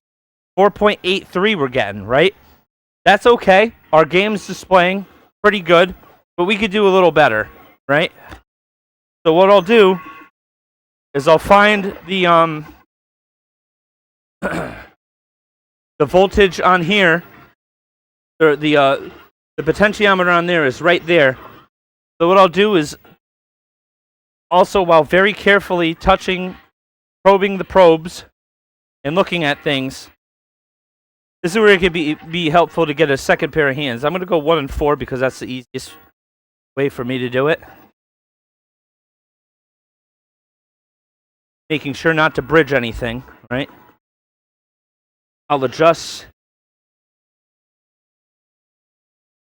4.83 we're getting, right? That's okay. Our game's displaying pretty good, but we could do a little better, right? So what I'll do is I'll find the the voltage on here, or the potentiometer on there is right there. So what I'll do is also, while very carefully probing the probes and looking at things, this is where it could be helpful to get a second pair of hands. I'm going to go 1 and 4 because that's the easiest way for me to do it. Making sure not to bridge anything, right? I'll adjust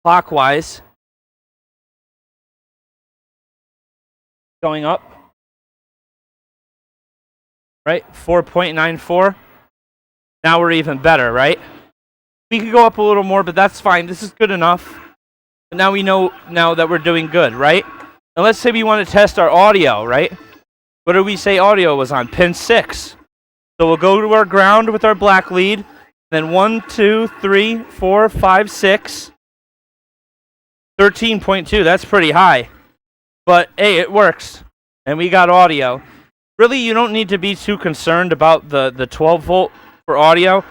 clockwise, going up, right? 4.94. Now we're even better, right? We could go up a little more, but that's fine. This is good enough. But now we know now that we're doing good, right? And let's say we want to test our audio, right? What did we say audio was on? Pin 6. So we'll go to our ground with our black lead. Then 1, 2, 3, 4, 5, 6. 13.2. That's pretty high. But hey, it works. And we got audio. Really, you don't need to be too concerned about the 12 volt for audio,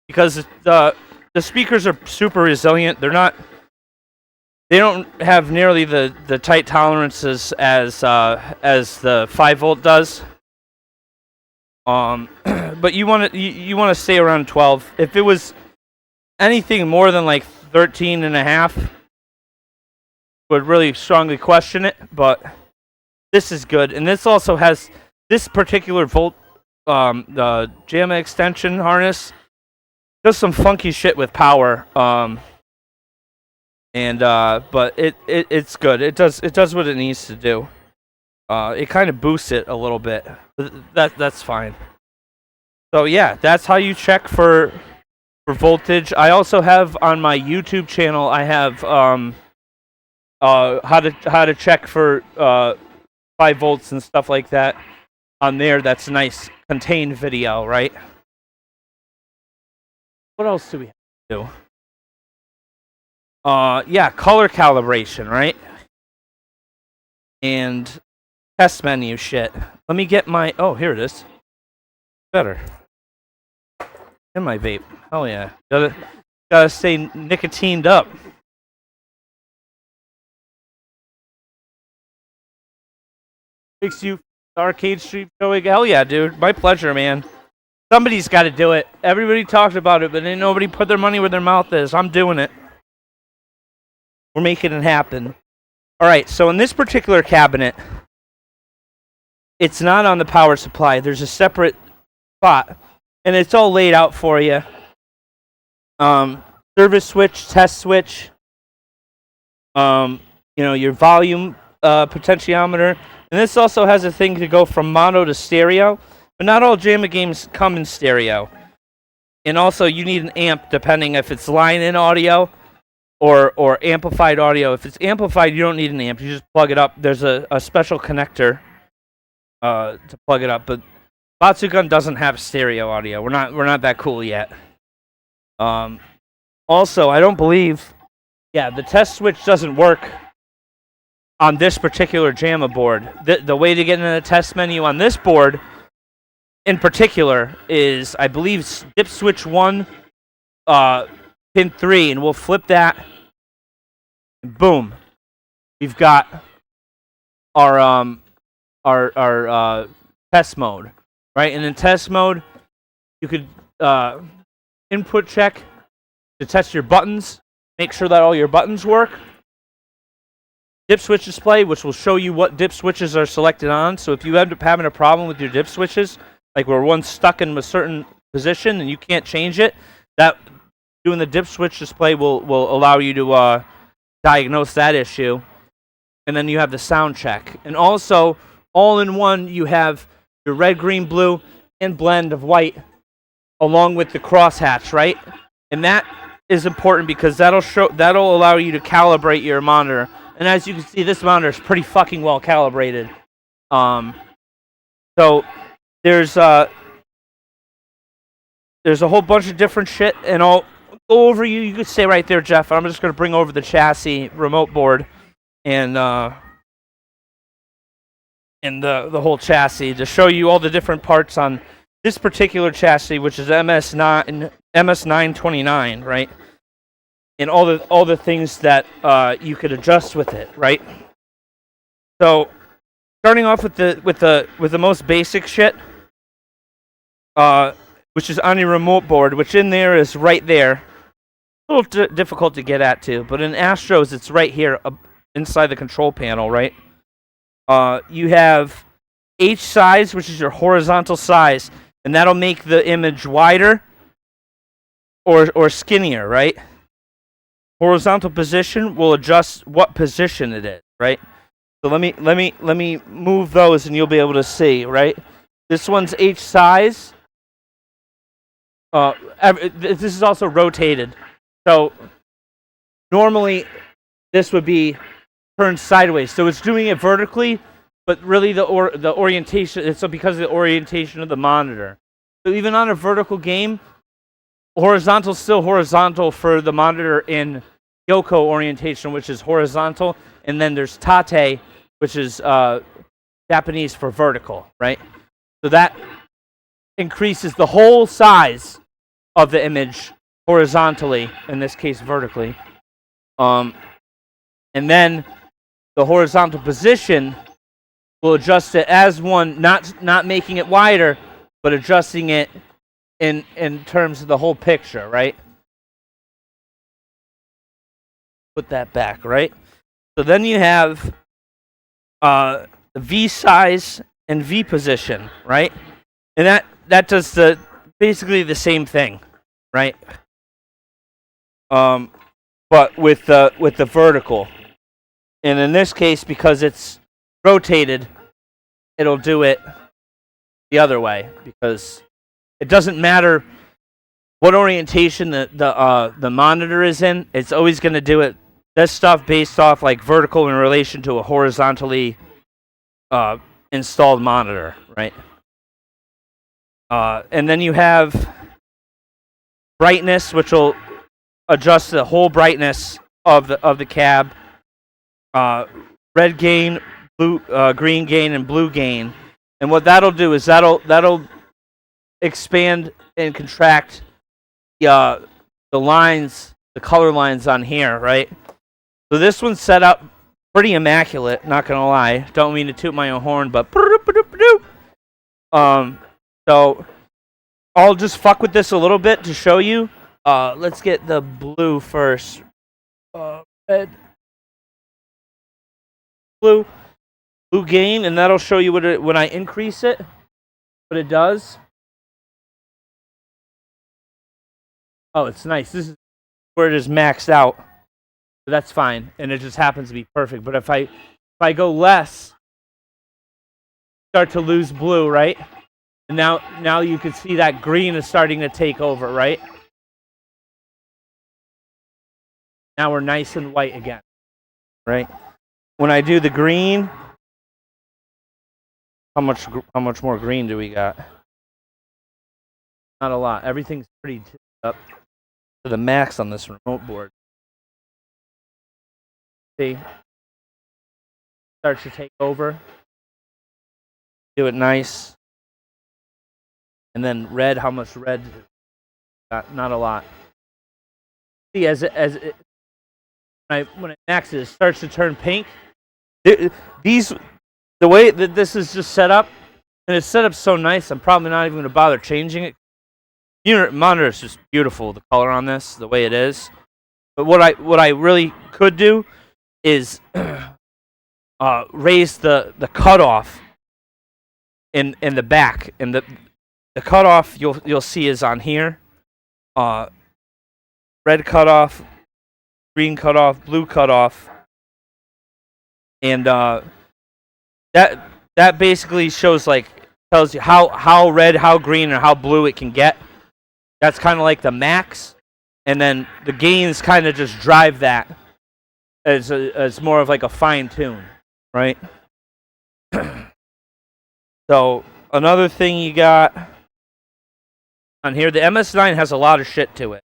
because the speakers are super resilient. They don't have nearly the tight tolerances as the 5 volt does. But you want to stay around 12. If it was anything more than like 13 and a half, would really strongly question it. But this is good, and this also has this particular volt, the JAMMA extension harness does some funky shit with power. But it's good. It does what it needs to do. It kind of boosts it a little bit. That's fine. So yeah, that's how you check for voltage. I also have on my YouTube channel, I have how to check for 5 volts and stuff like that on there. That's a nice contained video, right? What else do we have to do? Yeah, color calibration, right? And test menu shit. Let me get my, oh, here it is. Better. In my vape. Oh yeah. Gotta stay nicotined up. Fix you arcade stream showing. Hell yeah, dude. My pleasure, man. Somebody's got to do it. Everybody talked about it, but ain't nobody put their money where their mouth is. I'm doing it. We're making it happen. All right, so in this particular cabinet, it's not on the power supply. There's a separate spot, and it's all laid out for you. Service switch, test switch, your volume potentiometer. And this also has a thing to go from mono to stereo, but not all JAMMA games come in stereo. And also you need an amp depending if it's line-in audio or amplified audio. If it's amplified, you don't need an amp. You just plug it up. There's a special connector to plug it up. But Batsugun doesn't have stereo audio. We're not that cool yet. Also, I don't believe, the test switch doesn't work on this particular JAMMA board. The way to get into the test menu on this board in particular is, I believe, dip switch 1, pin 3, and we'll flip that. And boom, we've got our test mode, right? And in test mode, you could input check to test your buttons, make sure that all your buttons work. Dip switch display, which will show you what dip switches are selected on. So if you end up having a problem with your dip switches, like where one's stuck in a certain position and you can't change it, that doing the dip switch display will allow you to diagnose that issue. And then you have the sound check. And also, all in one, you have your red, green, blue, and blend of white, along with the crosshatch, right? And that is important because that'll allow you to calibrate your monitor. And as you can see, this monitor is pretty fucking well calibrated. So there's a whole bunch of different shit, and I'll go over you. You could stay right there, Jeff. I'm just going to bring over the chassis remote board and the whole chassis to show you all the different parts on this particular chassis, which is MS929, right? And all the things that you could adjust with it, right? So starting off with the most basic shit, which is on your remote board, which in there is right there. A little difficult to get at too, but in Astros it's right here inside the control panel, right? You have H size, which is your horizontal size, and that'll make the image wider or skinnier, right? Horizontal position will adjust what position it is, right? So let me move those and you'll be able to see, right? This one's H size. This is also rotated. So normally this would be turned sideways. So it's doing it vertically, but really the orientation, it's because of the orientation of the monitor. So even on a vertical game, horizontal is still horizontal for the monitor in Yoko orientation, which is horizontal, and then there's tate, which is Japanese for vertical, right? So that increases the whole size of the image horizontally, in this case vertically. And then the horizontal position will adjust it as one, not making it wider, but adjusting it in terms of the whole picture, right? Put that back, right? So then you have the V size and V position, right? And that does basically the same thing, right? But with the vertical. And in this case, because it's rotated, it'll do it the other way, because it doesn't matter what orientation the monitor is in. It's always going to do it. This stuff based off like vertical in relation to a horizontally installed monitor, right? And then you have brightness, which will adjust the whole brightness of the cab. Red gain, blue, green gain, and blue gain. And what that'll do is that'll expand and contract the lines, the color lines on here, right? So this one's set up pretty immaculate, not gonna lie. Don't mean to toot my own horn, but so I'll just fuck with this a little bit to show you. Let's get the blue first. Red, blue gain, and that'll show you when I increase it, what it does. Oh, it's nice. This is where it is maxed out. So that's fine, and it just happens to be perfect. But if I go less, start to lose blue, right? And now you can see that green is starting to take over, right? Now we're nice and white again, right? When I do the green, how much more green do we got? Not a lot. Everything's pretty tipped up to the max on this remote board. See? Starts to take over. Do it nice. And then red, how much red? Not a lot. See, when it maxes, it starts to turn pink. The way that this is just set up, and it's set up so nice, I'm probably not even going to bother changing it. Unit monitor is just beautiful, the color on this, the way it is. But what I really could do is raise the cutoff in the back, and the cutoff you'll see is on here. Red cutoff, green cutoff, blue cutoff, and that basically shows, like, tells you how red, how green, or how blue it can get. That's kind of like the max, and then the gains kind of just drive that as more of like a fine tune, right? So another thing you got on here, the MS9 has a lot of shit to it.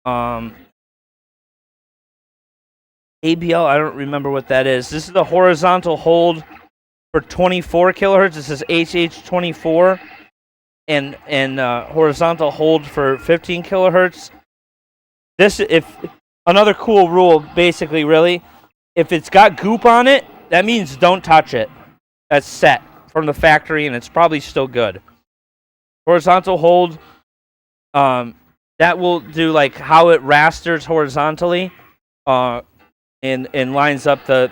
ABL, I don't remember what that is. This is the horizontal hold for 24 kilohertz. This is HH24. and horizontal hold for 15 kilohertz. This, if another cool rule, basically, really, if it's got goop on it, that means don't touch it. That's set from the factory, and it's probably still good. Horizontal hold, that will do like how it rasters horizontally, and lines up the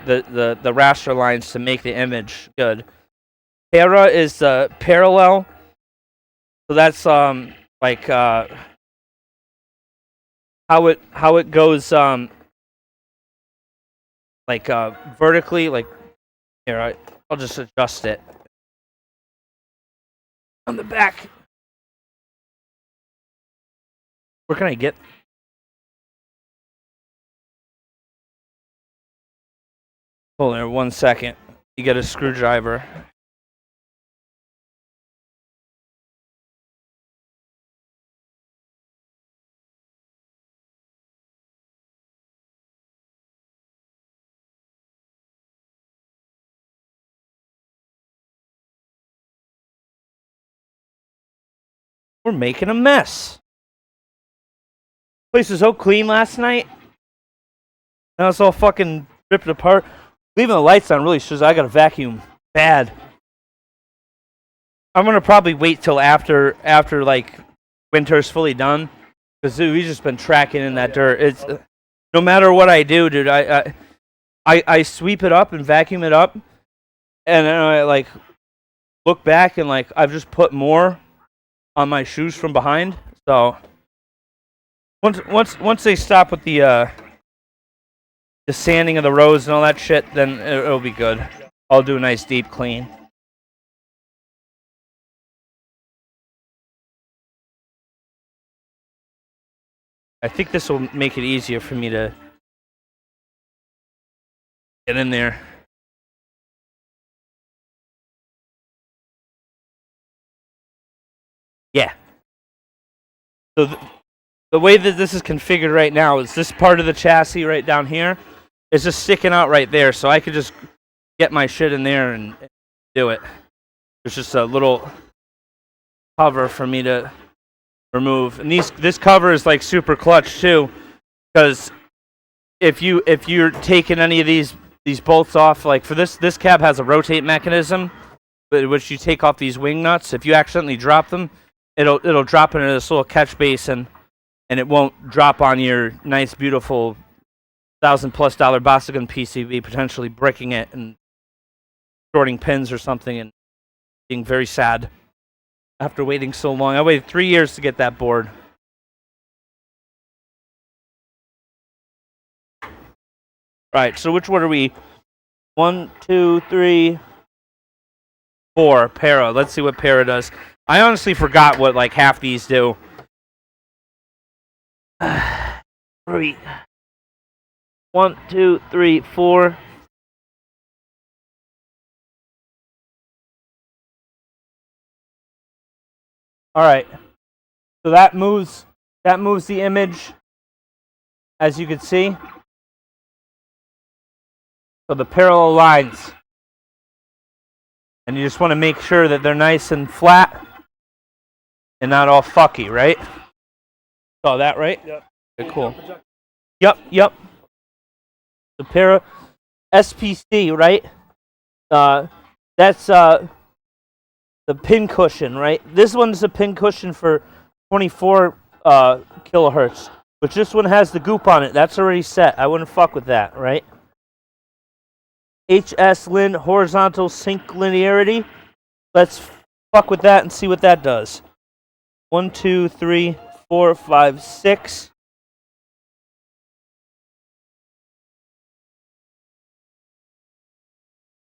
raster lines to make the image good. Para is parallel, so that's like how it goes like vertically. Like here, I'll just adjust it on the back. Where can I get? Hold on 1 second. You get a screwdriver. We're making a mess. Place was so clean last night. Now it's all fucking ripped apart. Leaving the lights on really shows I got a vacuum bad. I'm gonna probably wait till after like winter's fully done, because we've just been tracking in that dirt. It's no matter what I do, dude. I sweep it up and vacuum it up, and then I like look back and like I've just put more on my shoes from behind. So once they stop with the sanding of the roads and all that shit, then it'll be good. I'll do a nice deep clean. I think this will make it easier for me to get in there. Yeah. So the way that this is configured right now is this part of the chassis right down here is just sticking out right there, so I could just get my shit in there and do it. There's just a little cover for me to remove, and this cover is like super clutch too, because if you're taking any of these bolts off, like for this cab has a rotate mechanism, but which you take off these wing nuts. If you accidentally drop them, it'll drop into this little catch basin, and it won't drop on your nice, beautiful $1,000+ Boston PCB, potentially breaking it and shorting pins or something, and being very sad after waiting so long. I waited 3 years to get that board. Right, so which one are we? 1, 2, 3, 4. Para. Let's see what para does. I honestly forgot what like half these do. 3. 1, 2, 3, 4. All right. So that moves the image, as you can see. So the parallel lines. And you just want to make sure that they're nice and flat and not all fucky, right? Saw that, right? Yep. Okay, cool. Yep. The para SPC, right? That's the pin cushion, right? This one's a pin cushion for 24 kilohertz, but this one has the goop on it. That's already set. I wouldn't fuck with that, right? HS Lin horizontal sync linearity. Let's fuck with that and see what that does. 1, 2, 3, 4, 5, 6.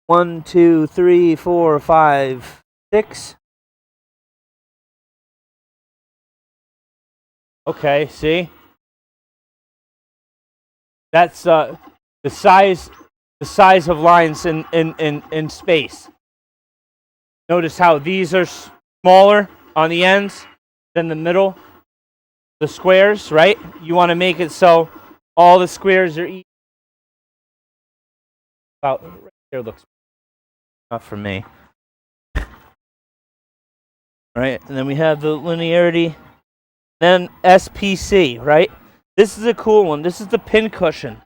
One, 2, 3, 4, 5, 6. Okay, see? That's the size of lines in space. Notice how these are smaller on the ends than the middle. The squares, right? You want to make it so all the squares are equal. About right there looks not for me. right? And then we have the linearity. Then SPC, right? This is a cool one. This is the pin cushion.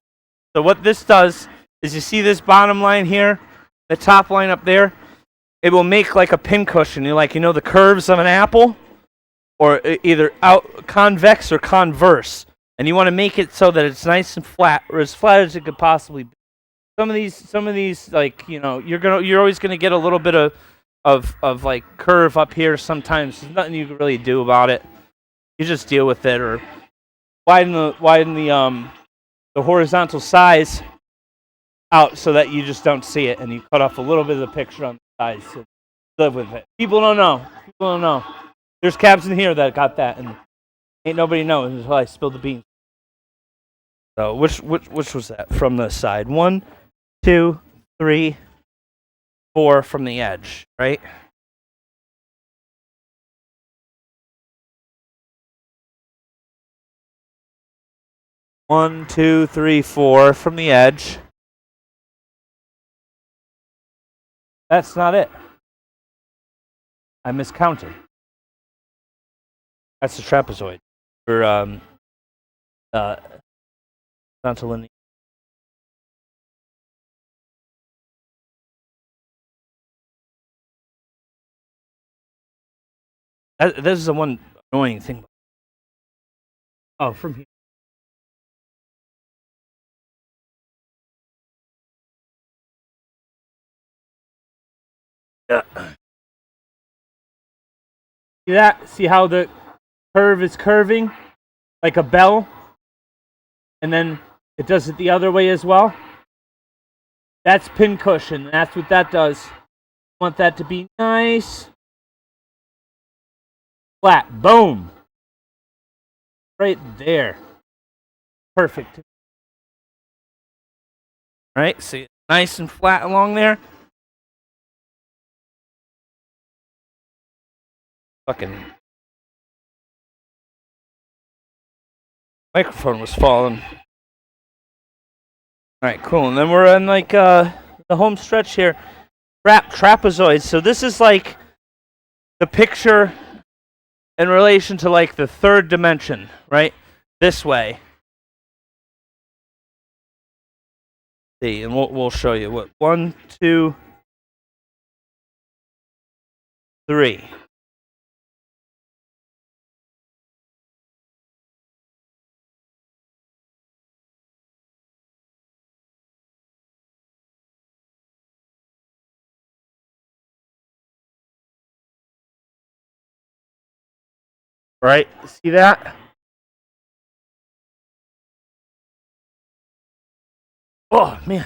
So what this does is you see this bottom line here, the top line up there, it will make like a pin cushion. You know the curves of an apple, or either out convex or converse, and you want to make it so that it's nice and flat, or as flat as it could possibly be. Some of these, like you're always gonna get a little bit of like curve up here. Sometimes there's nothing you can really do about it. You just deal with it, or widen the horizontal size out so that you just don't see it, and you cut off a little bit of the picture on the sides. So live with it. People don't know. There's cabs in here that got that, and ain't nobody knows until I spilled the beans. So which was that from the side? 1, 2, 3, 4 from the edge, right? One, two, three, 4 from the edge. That's not it. I miscounted. That's the trapezoid. Or horizontal linear. This is the one annoying thing. Oh, from here. See that? See how the curve is curving like a bell? And then it does it the other way as well? That's pin cushion. That's what that does. I want that to be nice. Flat. Boom. Right there. Perfect. Right? See, nice and flat along there. Fucking microphone was falling. Alright, cool. And then we're in like the home stretch here. Trapezoids. So this is like the picture in relation to like the third dimension, right? This way. See, and we'll show you what 1, 2, 3. Right? See that? Oh man.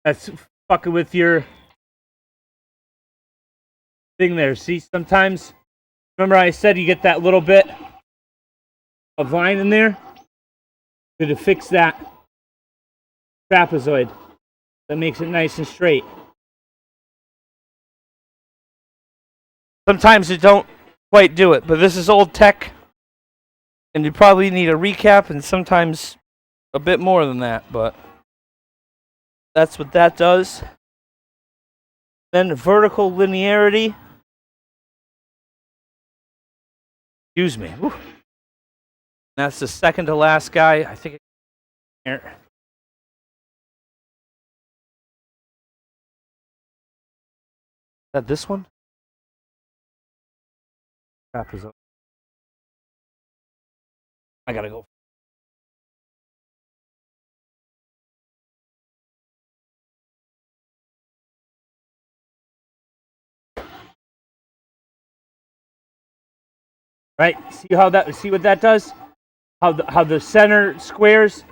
That's fucking with your thing there. See, sometimes, remember I said you get that little bit of line in there? To fix that trapezoid. That makes it nice and straight. Sometimes you don't quite do it, but this is old tech, and you probably need a recap, and sometimes a bit more than that, but that's what that does. Then vertical linearity. Excuse me. Woo. That's the second to last guy. I think here. Is that this one? Trapezoid. I gotta go. Right? See what that does? How the center squares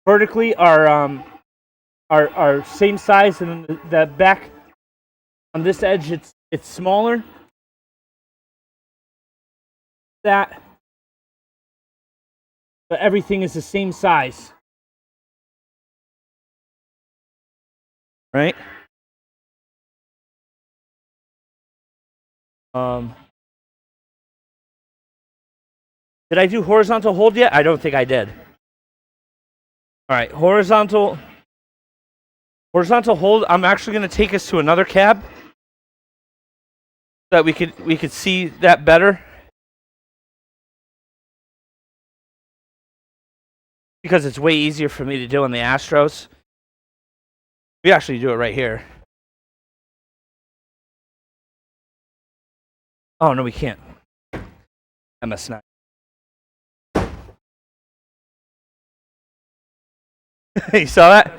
vertically are same size, and then the back on this edge it's smaller. That, but everything is the same size. Right? Did I do horizontal hold yet? I don't think I did. All right, horizontal hold. I'm actually going to take us to another cab. that we could see that better. Because it's way easier for me to do on the Astros. We actually do it right here. Oh, no, we can't. MS9. You saw that?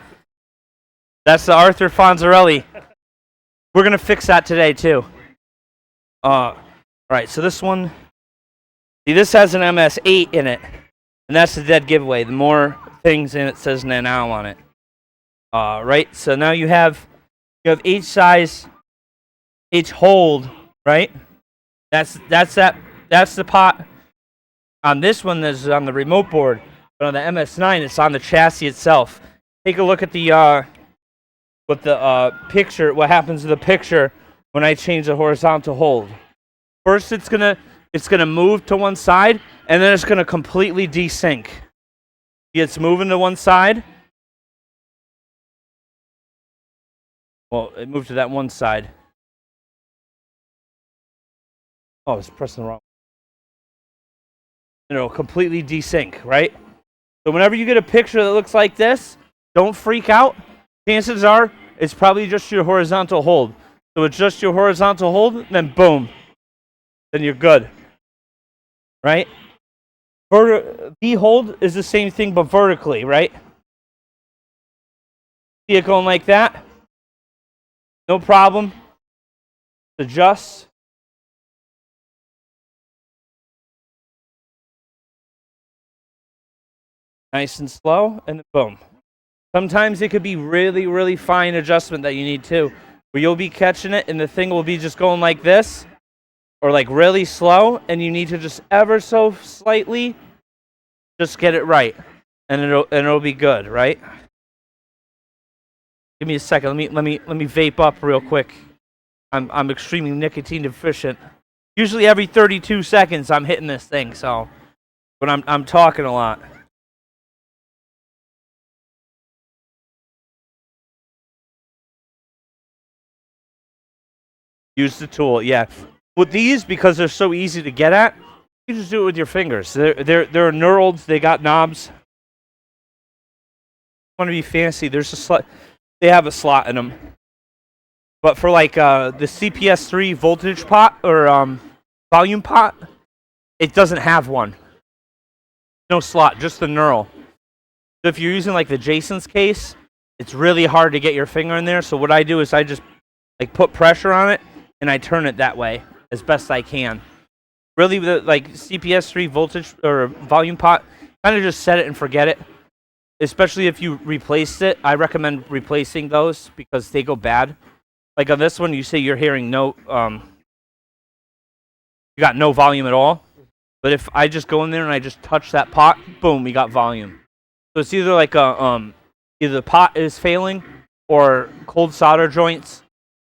That's the Arthur Fonzarelli. We're going to fix that today, too. All right, so this one, see, this has an MS8 in it, and that's the dead giveaway. The more things in it says now on it. Right, so now you have each size, each hold, right? That's the pot. On this one, there's on the remote board, but on the MS9, it's on the chassis itself. Take a look at the picture. What happens to the picture when I change the horizontal hold? First, it's gonna move to one side, and then it's gonna completely desync. It's moving to one side. Well, it moved to that one side. Oh, I was pressing the wrong. It'll completely desync, right? So whenever you get a picture that looks like this, don't freak out. Chances are it's probably just your horizontal hold. So it's just your horizontal hold, then boom. Then you're good. Right? V hold is the same thing but vertically, right? See it going like that? No problem. Adjust. Nice and slow, and boom. Sometimes it could be really, really fine adjustment that you need too, where you'll be catching it and the thing will be just going like this, or like really slow, and you need to just ever so slightly just get it right, and it'll be good, right? Give me a second. Let me vape up real quick. I'm extremely nicotine deficient. Usually every 32 seconds I'm hitting this thing, so but I'm talking a lot. Use the tool, yeah. With these, because they're so easy to get at, you just do it with your fingers. They're knurled. They got knobs. Want to be fancy? There's a slot. They have a slot in them. But for like the CPS3 voltage pot or volume pot, it doesn't have one. No slot, just the knurl. So if you're using like the Jason's case, it's really hard to get your finger in there. So what I do is I just like put pressure on it and I turn it that way as best I can. Really, like CPS3 voltage or volume pot, kind of just set it and forget it. Especially if you replaced it, I recommend replacing those because they go bad. Like on this one, you say you're hearing no, you got no volume at all. But if I just go in there and I just touch that pot, boom, we got volume. So it's either like either the pot is failing or cold solder joints,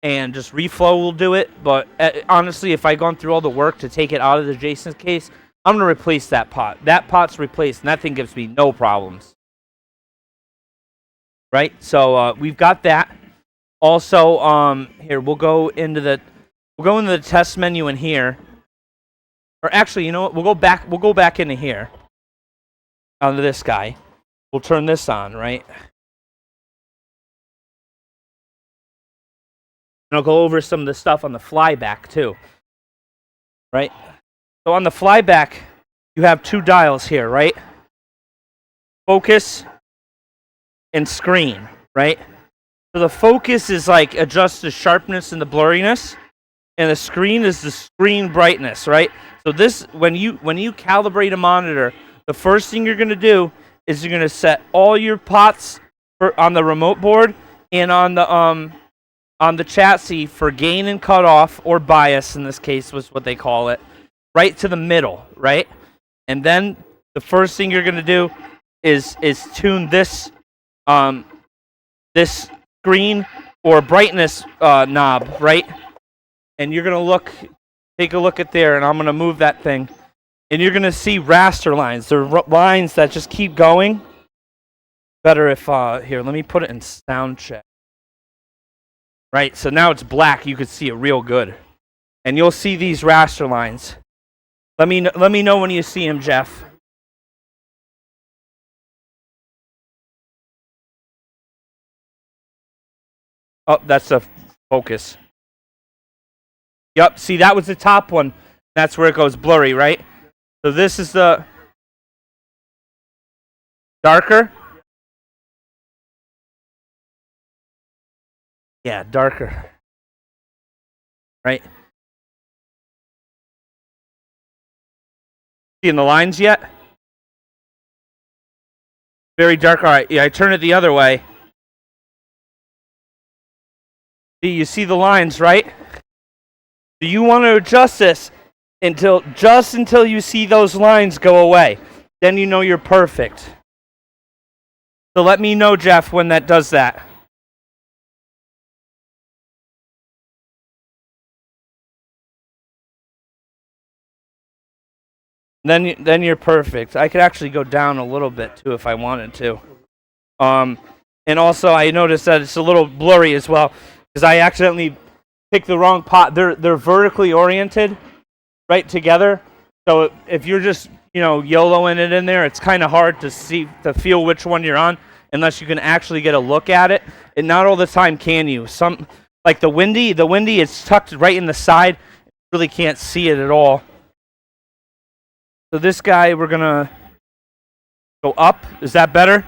and just reflow will do it. But honestly, if I've gone through all the work to take it out of the Jason's case, I'm gonna replace that pot. That pot's replaced, and that thing gives me no problems. Right? So we've got that. Also, here we'll go into the test menu in here. Or actually, you know what? We'll go back into here. Onto this guy. We'll turn this on, right? And I'll go over some of the stuff on the flyback too. Right? So on the flyback, you have two dials here, right? Focus and screen, right? So the focus is like adjust the sharpness and the blurriness, and the screen is the screen brightness, right? So this, when you calibrate a monitor, the first thing you're gonna do is you're gonna set all your pots on the remote board and on the chassis for gain and cutoff, or bias in this case was what they call it, right to the middle, right? And then the first thing you're gonna do is tune this this screen or brightness knob, right? And you're gonna take a look at there, and I'm gonna move that thing, and you're gonna see raster lines. They're lines that just keep going. Better if here, let me put it in sound check. Right, so now it's black. You can see it real good. and you'll see these raster lines. Let me know when you see them, Jeff. Oh, that's the focus. Yep, see, that was the top one. That's where it goes blurry, right? So this is the darker. Yeah, darker. Right? Seeing the lines yet? Very dark. All right, yeah, I turn it the other way. See, you see the lines, right? Do you want to adjust this until you see those lines go away? Then you know you're perfect. So let me know, Jeff, when that does that. Then you're perfect. I could actually go down a little bit too if I wanted to. And also I noticed that it's a little blurry as well because I accidentally picked the wrong pot. They're vertically oriented, right together. So if you're just YOLOing it in there, it's kind of hard to feel which one you're on unless you can actually get a look at it. And not all the time can you. Some like the windy, it's tucked right in the side. You really can't see it at all. So this guy, we're gonna go up. Is that better?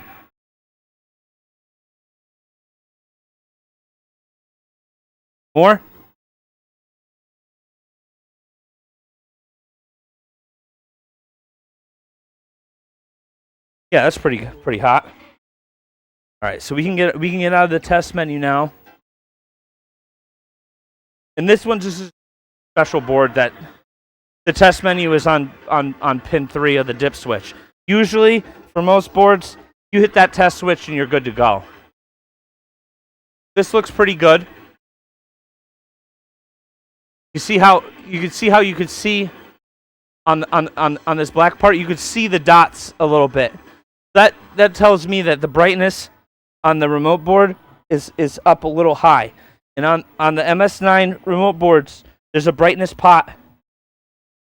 More? Yeah, that's pretty hot. All right, so we can get out of the test menu now. And this one's just a special board that the test menu is on pin 3 of the dip switch. Usually, for most boards, you hit that test switch and you're good to go. This looks pretty good. You can see on this black part, you could see the dots a little bit. That tells me that the brightness on the remote board is up a little high. And on the MS9 remote boards, there's a brightness pot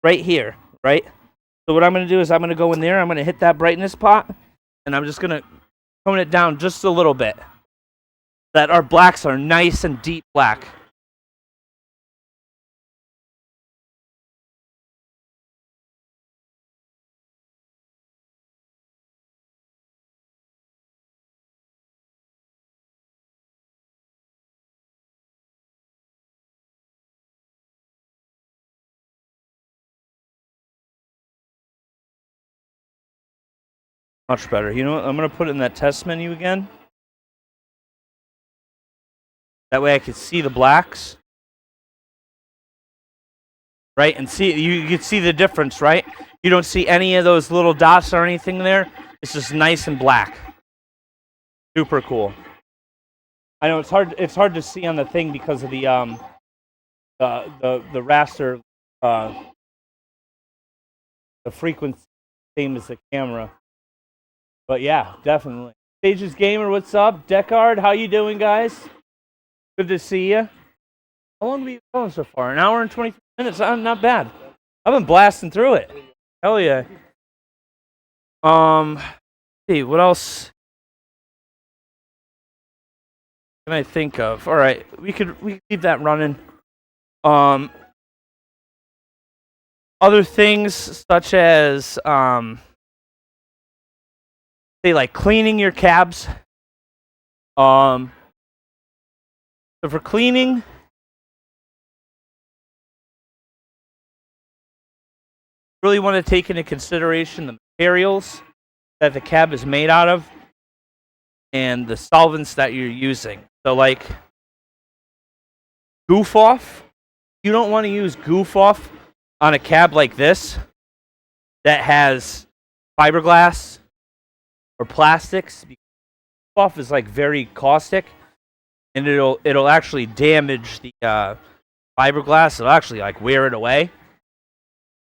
right here, right? So what I'm going to do is I'm going to go in there, I'm going to hit that brightness pot, and I'm just going to tone it down just a little bit. That our blacks are nice and deep black. Much better. You know what? I'm going to put it in that test menu again. That way I can see the blacks. Right? And see, you can see the difference, right? You don't see any of those little dots or anything there. It's just nice and black. Super cool. I know it's hard to see on the thing because of the raster, the frequency, same as the camera. But yeah, definitely. Stages Gamer, what's up? Deckard, how you doing, guys? Good to see you. How long have we been going so far? An hour and 23 minutes? Not bad. I've been blasting through it. Hell yeah. See, what else can I think of? All right, we could keep that running. Other things such as say like cleaning your cabs. So for cleaning, really want to take into consideration the materials that the cab is made out of and the solvents that you're using. So like goof off, you don't want to use goof off on a cab like this that has fiberglass or plastics. Goof off is like very caustic and it'll actually damage the fiberglass. It'll actually like wear it away.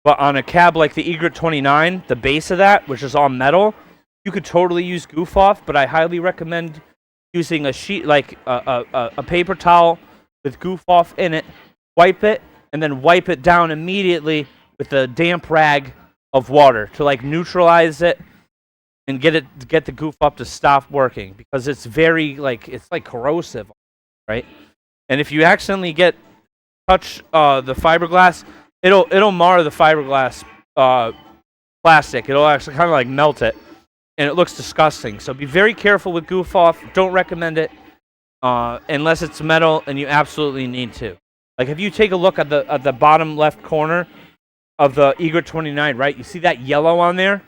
But on a cab like the Egret 29, the base of that, which is all metal, you could totally use goof off, but I highly recommend using a sheet like a paper towel with goof off in it, wipe it, and then wipe it down immediately with a damp rag of water to like neutralize it and get the goof up to stop working, because it's very like it's like corrosive, right? And if you accidentally touch the fiberglass, it'll mar the fiberglass plastic. It'll actually kind of like melt it, and it looks disgusting. So be very careful with goof off. Don't recommend it unless it's metal and you absolutely need to. Like if you take a look at the bottom left corner of the Egret 29, right? You see that yellow on there?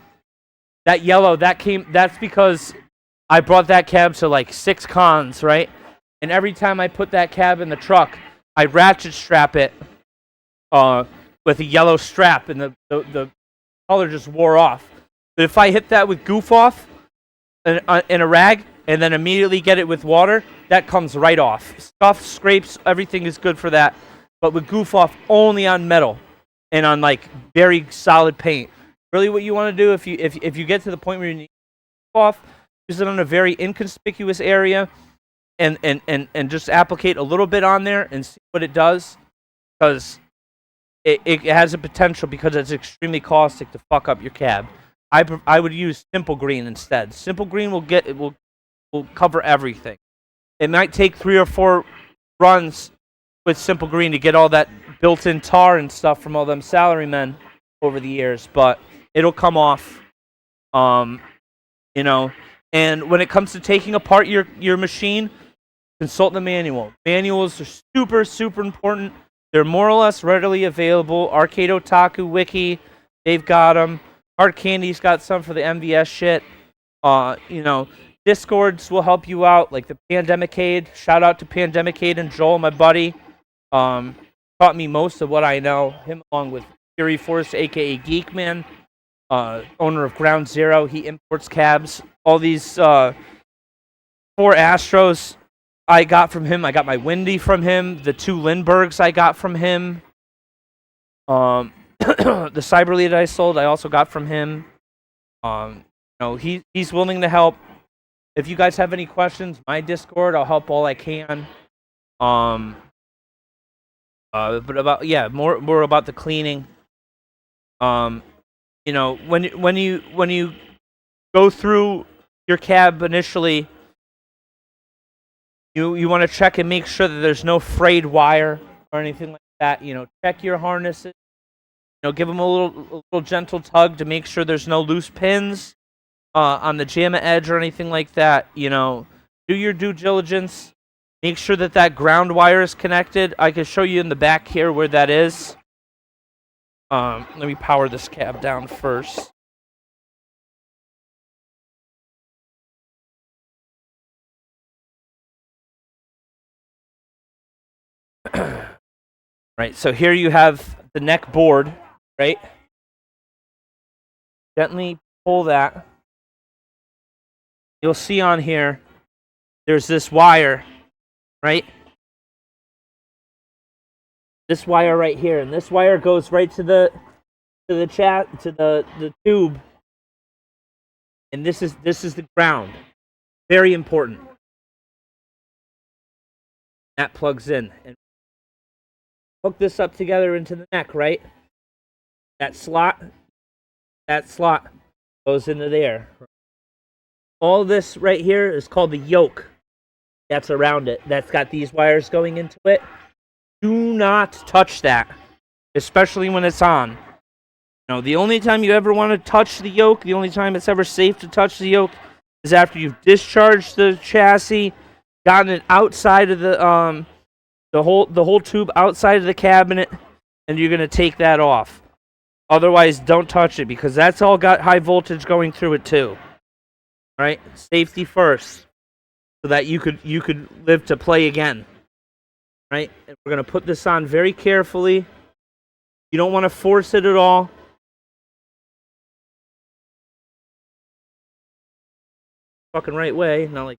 That yellow, that's because I brought that cab to like 6 cons, right? And every time I put that cab in the truck, I ratchet strap it with a yellow strap, and the color just wore off. But if I hit that with goof off in a rag and then immediately get it with water, that comes right off. Scuff, scrapes, everything is good for that. But with goof off only on metal and on like very solid paint. Really, what you want to do if you get to the point where you need off, use it on a very inconspicuous area, and just applicate a little bit on there and see what it does, because it has a potential, because it's extremely caustic, to fuck up your cab. I would use Simple Green instead. Simple Green will cover everything. It might take 3 or 4 runs with Simple Green to get all that built-in tar and stuff from all them salarymen over the years, but it'll come off, you know. And when it comes to taking apart your machine, consult the manual. Manuals are super, super important. They're more or less readily available. Arcade Otaku Wiki, they've got them. Hard Candy's got some for the MVS shit. You know, Discords will help you out, like the Pandemicade. Shout out to Pandemicade and Joel, my buddy. Taught me most of what I know. Him along with Fury Force, aka Geekman, owner of Ground Zero. He imports cabs. All these 4 Astros I got from him. I got my Windy from him. The 2 Lindberghs I got from him. The Cyberlead I sold, I also got from him. You know, he's willing to help. If you guys have any questions, my Discord, I'll help all I can. But about more about the cleaning. You know, when you go through your cab initially, you want to check and make sure that there's no frayed wire or anything like that. You know, check your harnesses. You know, give them a little gentle tug to make sure there's no loose pins on the JAMMA edge or anything like that. You know, do your due diligence. Make sure that ground wire is connected. I can show you in the back here where that is. Let me power this cab down first. Right, so here you have the neck board, right? Gently pull that. You'll see on here, there's this wire, right? This wire right here, and this wire goes right to the tube, and this is the ground. Very important. That plugs in, and hook this up together into the neck, right? That slot goes into there. All this right here is called the yoke. That's around it. That's got these wires going into it. Do not touch that, especially when it's on. You know, the only time you ever want to touch the yoke, the only time it's ever safe to touch the yoke, is after you've discharged the chassis, gotten it outside of the whole tube outside of the cabinet, and you're gonna take that off. Otherwise, don't touch it, because that's all got high voltage going through it too. Right? Safety first, so that you could live to play again. Right? And we're gonna put this on very carefully. You don't want to force it at all. Fucking right way, not like.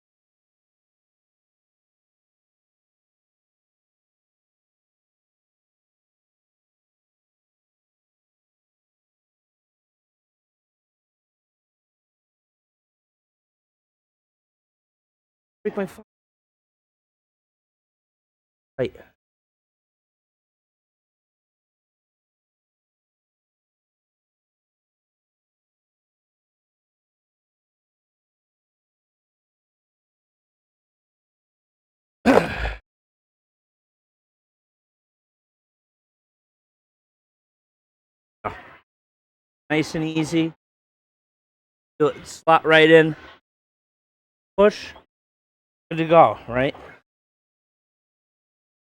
Break my fucking. Right. Nice and easy. Do it, slot right in. Push. Good to go, right?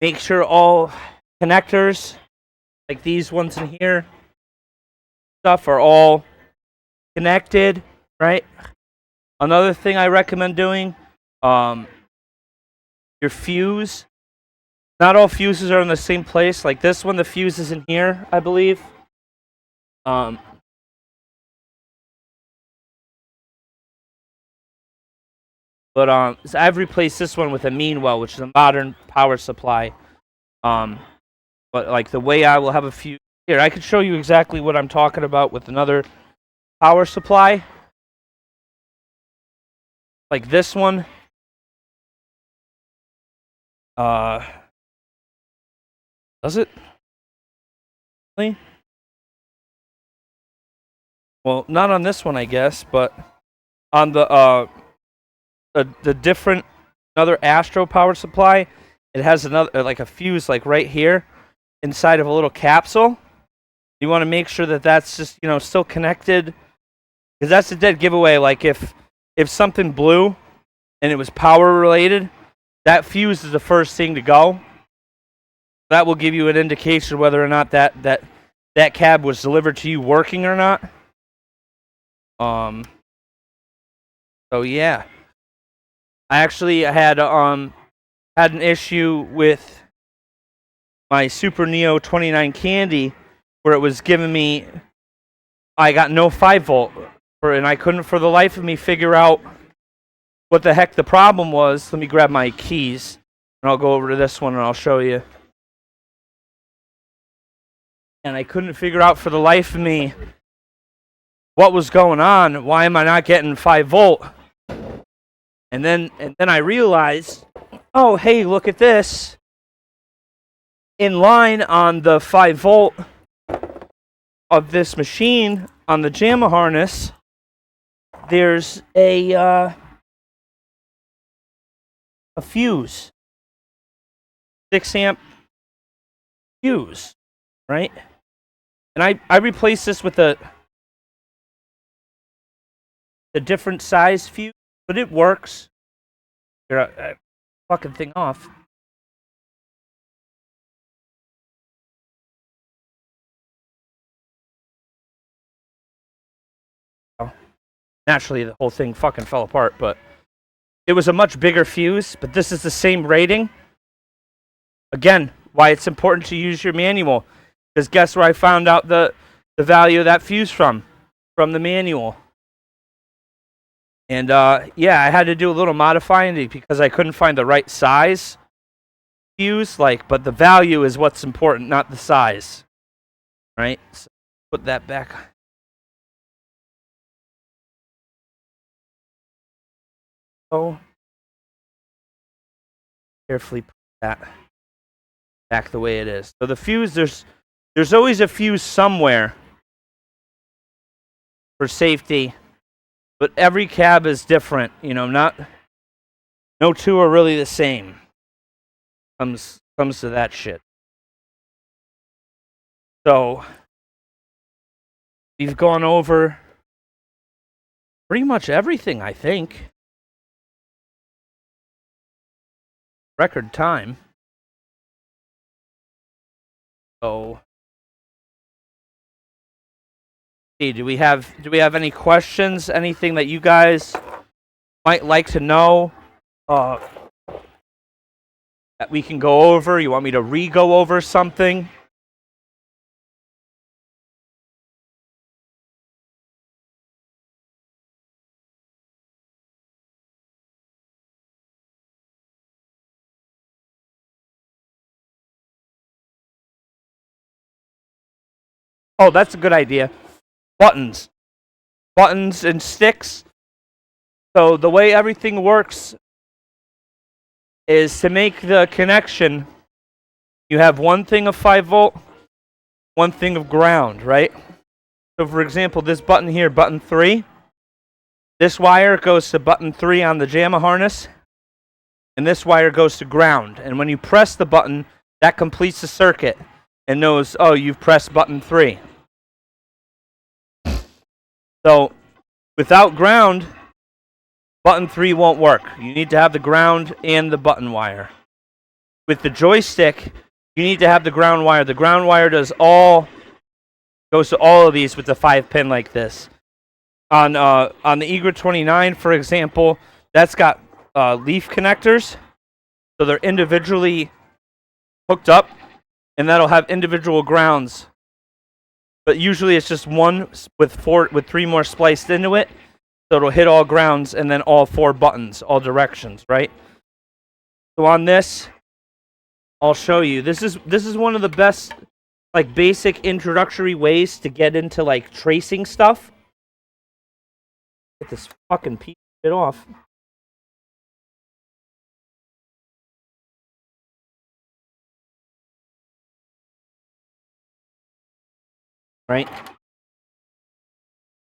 Make sure all connectors, like these ones in here, stuff are all connected, right? Another thing I recommend doing, your fuse. Not all fuses are in the same place. Like this one, the fuse is in here, I believe. But so I've replaced this one with a Meanwell, which is a modern power supply. But like the way I will have a fuse here, I could show you exactly what I'm talking about with another power supply. Like this one. Does it? Really? Well, not on this one, I guess, but on the different another Astro power supply, it has another like a fuse like right here inside of a little capsule. You want to make sure that that's just still connected, because that's a dead giveaway. Like if something blew and it was power related, that fuse is the first thing to go. That will give you an indication whether or not that cab was delivered to you working or not. So yeah, I actually had an issue with my Super Neo 29 Candy where it was giving me, I got no 5-volt and I couldn't for the life of me figure out what the heck the problem was. Let me grab my keys and I'll go over to this one and I'll show you. And I couldn't figure out for the life of me what was going on. Why am I not getting 5-volt? And then I realized, oh hey, look at this. In line on the 5-volt of this machine on the JAMMA harness, there's a fuse, 6-amp fuse, right? And I replaced this with a different size fuse, but it works. Here, fucking thing off. Naturally, the whole thing fucking fell apart, but it was a much bigger fuse, but this is the same rating. Again, why it's important to use your manual. Because guess where I found out the value of that fuse from? From the manual. And yeah, I had to do a little modifying because I couldn't find the right size fuse. But the value is what's important, not the size. Right? So put that back. Oh. Carefully put that back the way it is. So the fuse, there's always a fuse somewhere for safety, but every cab is different. No two are really the same. Comes to that shit. So we've gone over pretty much everything, I think. Record time. So, do we have any questions? Anything that you guys might like to know that we can go over? You want me to re-go over something? Oh, that's a good idea. Buttons and sticks. So the way everything works is to make the connection, you have one thing of 5-volt, one thing of ground, right? So for example, this button here, button 3, this wire goes to button 3 on the JAMMA harness, and this wire goes to ground. And when you press the button, that completes the circuit and knows, oh, you've pressed button 3. So without ground, button 3 won't work. You need to have the ground and the button wire. With the joystick, you need to have the ground wire. The ground wire goes to all of these with the 5-pin like this. On the Eager 29, for example, that's got leaf connectors, so they're individually hooked up, and that'll have individual grounds. But usually it's just one with 3 more spliced into it, so it'll hit all grounds and then all 4 buttons, all directions, right? So on this, I'll show you. This is one of the best, like, basic introductory ways to get into, like, tracing stuff. Get this fucking piece of shit off. Right?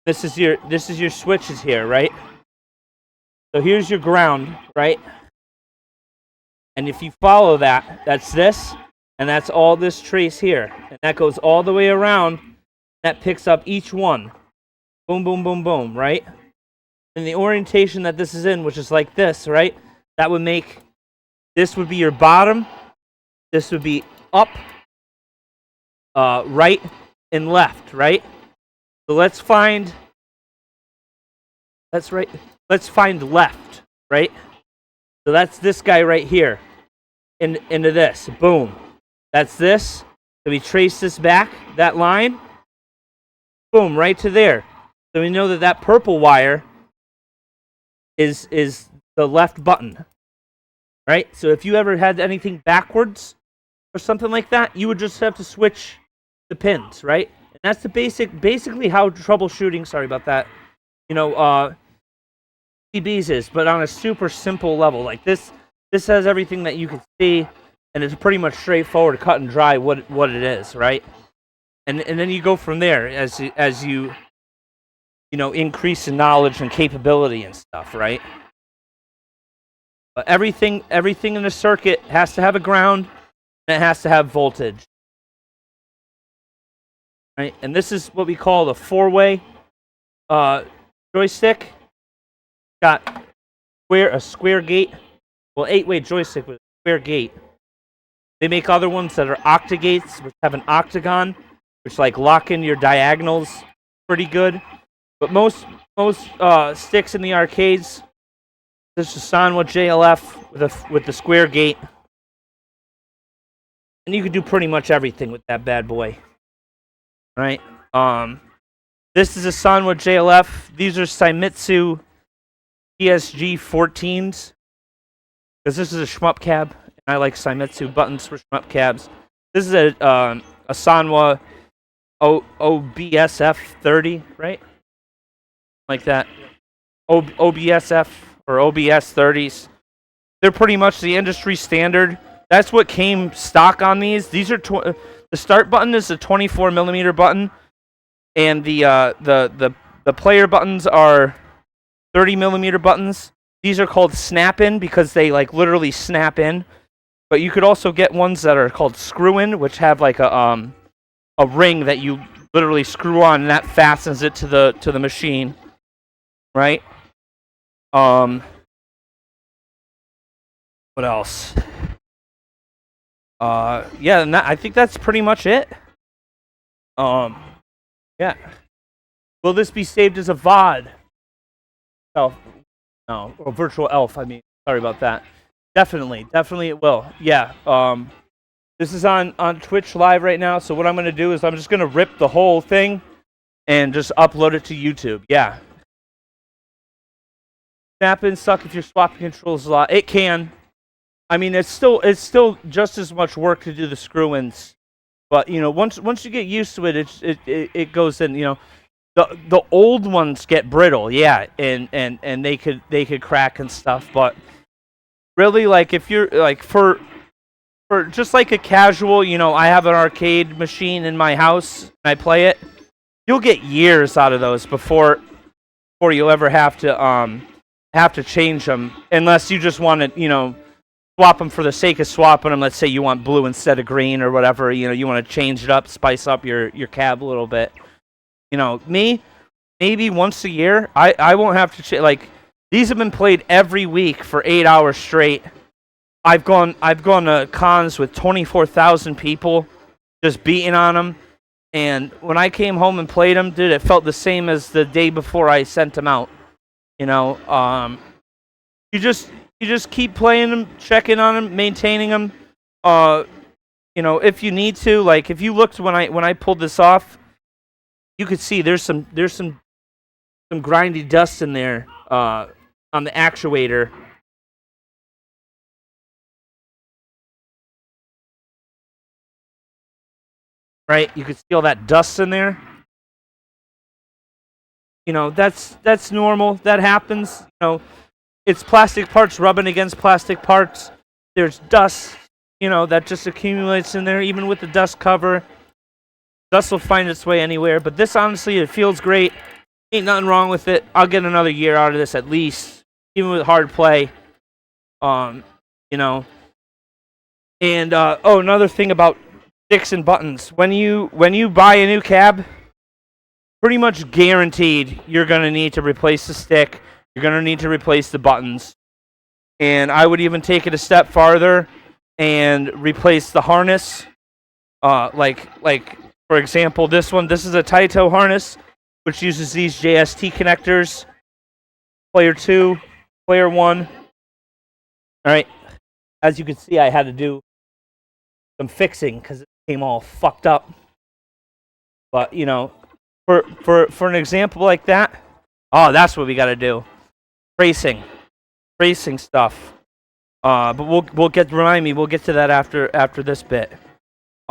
This is your switches here, right? So here's your ground, right? And if you follow that, that's this, and that's all this trace here. And that goes all the way around. That picks up each one. Boom, boom, boom, boom, right? And the orientation that this is in, which is like this, right? That would make, this would be your bottom. This would be up, right, and left, right? So let's find left, right? So that's this guy right here, into this, boom. That's this. So we trace this back, that line, boom, right to there. So we know that that purple wire is the left button, right? So if you ever had anything backwards or something like that, you would just have to switch the pins, right? And that's the basically how troubleshooting, sorry about that, PCBs is, but on a super simple level. Like this has everything that you can see, and it's pretty much straightforward, cut and dry what it is, right? And then you go from there as you increase in knowledge and capability and stuff, right? But everything in the circuit has to have a ground, and it has to have voltage, right? And this is what we call the 4-way joystick. Got a square gate. Well, 8-way joystick with a square gate. They make other ones that are octa-gates, which have an octagon, which like lock in your diagonals pretty good. But most sticks in the arcades, this is Sanwa JLF with the square gate, and you can do pretty much everything with that bad boy, right? This is a Sanwa JLF. These are Saimitsu PSG 14s, because this is a shmup cab, and I like Saimitsu buttons for shmup cabs. This is a Sanwa OBSF 30, right? Like that. OBSF or OBS 30s. They're pretty much the industry standard. That's what came stock on these. These are the start button is a 24mm button, and the player buttons are 30mm buttons. These are called snap-in because they like literally snap in. But you could also get ones that are called screw-in, which have like a ring that you literally screw on, and that fastens it to the machine, right? What else? Yeah, and I think that's pretty much it. Yeah. Will this be saved as a VOD? Oh, no, or virtual ELF. I mean, sorry about that. Definitely it will. Yeah. This is on Twitch live right now. So what I'm gonna do is I'm just gonna rip the whole thing and just upload it to YouTube. Yeah. Snap-in suck if you're swapping controls a lot. It can. I mean, it's still just as much work to do the screw-ins, but once you get used to it, it goes in. The old ones get brittle, yeah, and they could crack and stuff. But really, like if you're like for just like a casual, I have an arcade machine in my house and I play it. You'll get years out of those before you'll ever have to change them, unless you just want to swap them for the sake of swapping them. Let's say you want blue instead of green or whatever. You want to change it up, spice up your cab a little bit. Me, maybe once a year. I won't have to like these have been played every week for 8 hours straight. I've gone to cons with 24,000 people just beating on them. And when I came home and played them, dude, it felt the same as the day before I sent them out. You know, you just keep playing them, checking on them, maintaining them. You know, if you need to, like if you looked when I pulled this off, you could see there's some grindy dust in there on the actuator. Right, you could see all that dust in there. You know, that's normal. That happens. You know, it's plastic parts rubbing against plastic parts. There's dust, you know, that just accumulates in there. Even with the dust cover, dust will find its way anywhere. But this, honestly, it feels great. Ain't nothing wrong with it. I'll get another year out of this at least, even with hard play. You know. And oh, another thing about sticks and buttons. When you buy a new cab, pretty much guaranteed you're gonna need to replace the stick. You're gonna need to replace the buttons. And I would even take it a step farther and replace the harness. Like for example, this is a Taito harness, which uses these JST connectors. Player 2, player 1. All right. As you can see, I had to do some fixing because it came all fucked up. But you know, for an example like that, oh, that's what we got to do. Tracing stuff. But we'll get to that after this bit.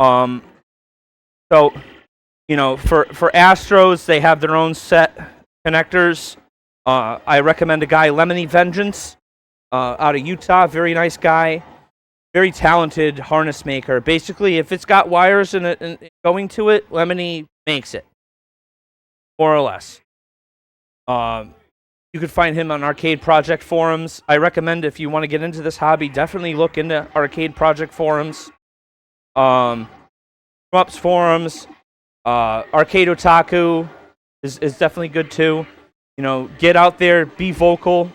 So, you know, for Astros, they have their own set connectors. I recommend a guy, Lemony Vengeance, out of Utah. Very nice guy, very talented harness maker. Basically, if it's got wires in it and going to it, Lemony makes it, more or less. You could find him on Arcade Project forums. I recommend if you want to get into this hobby, definitely look into Arcade Project forums. Shmups forums. Arcade Otaku is definitely good too. You know, get out there, be vocal,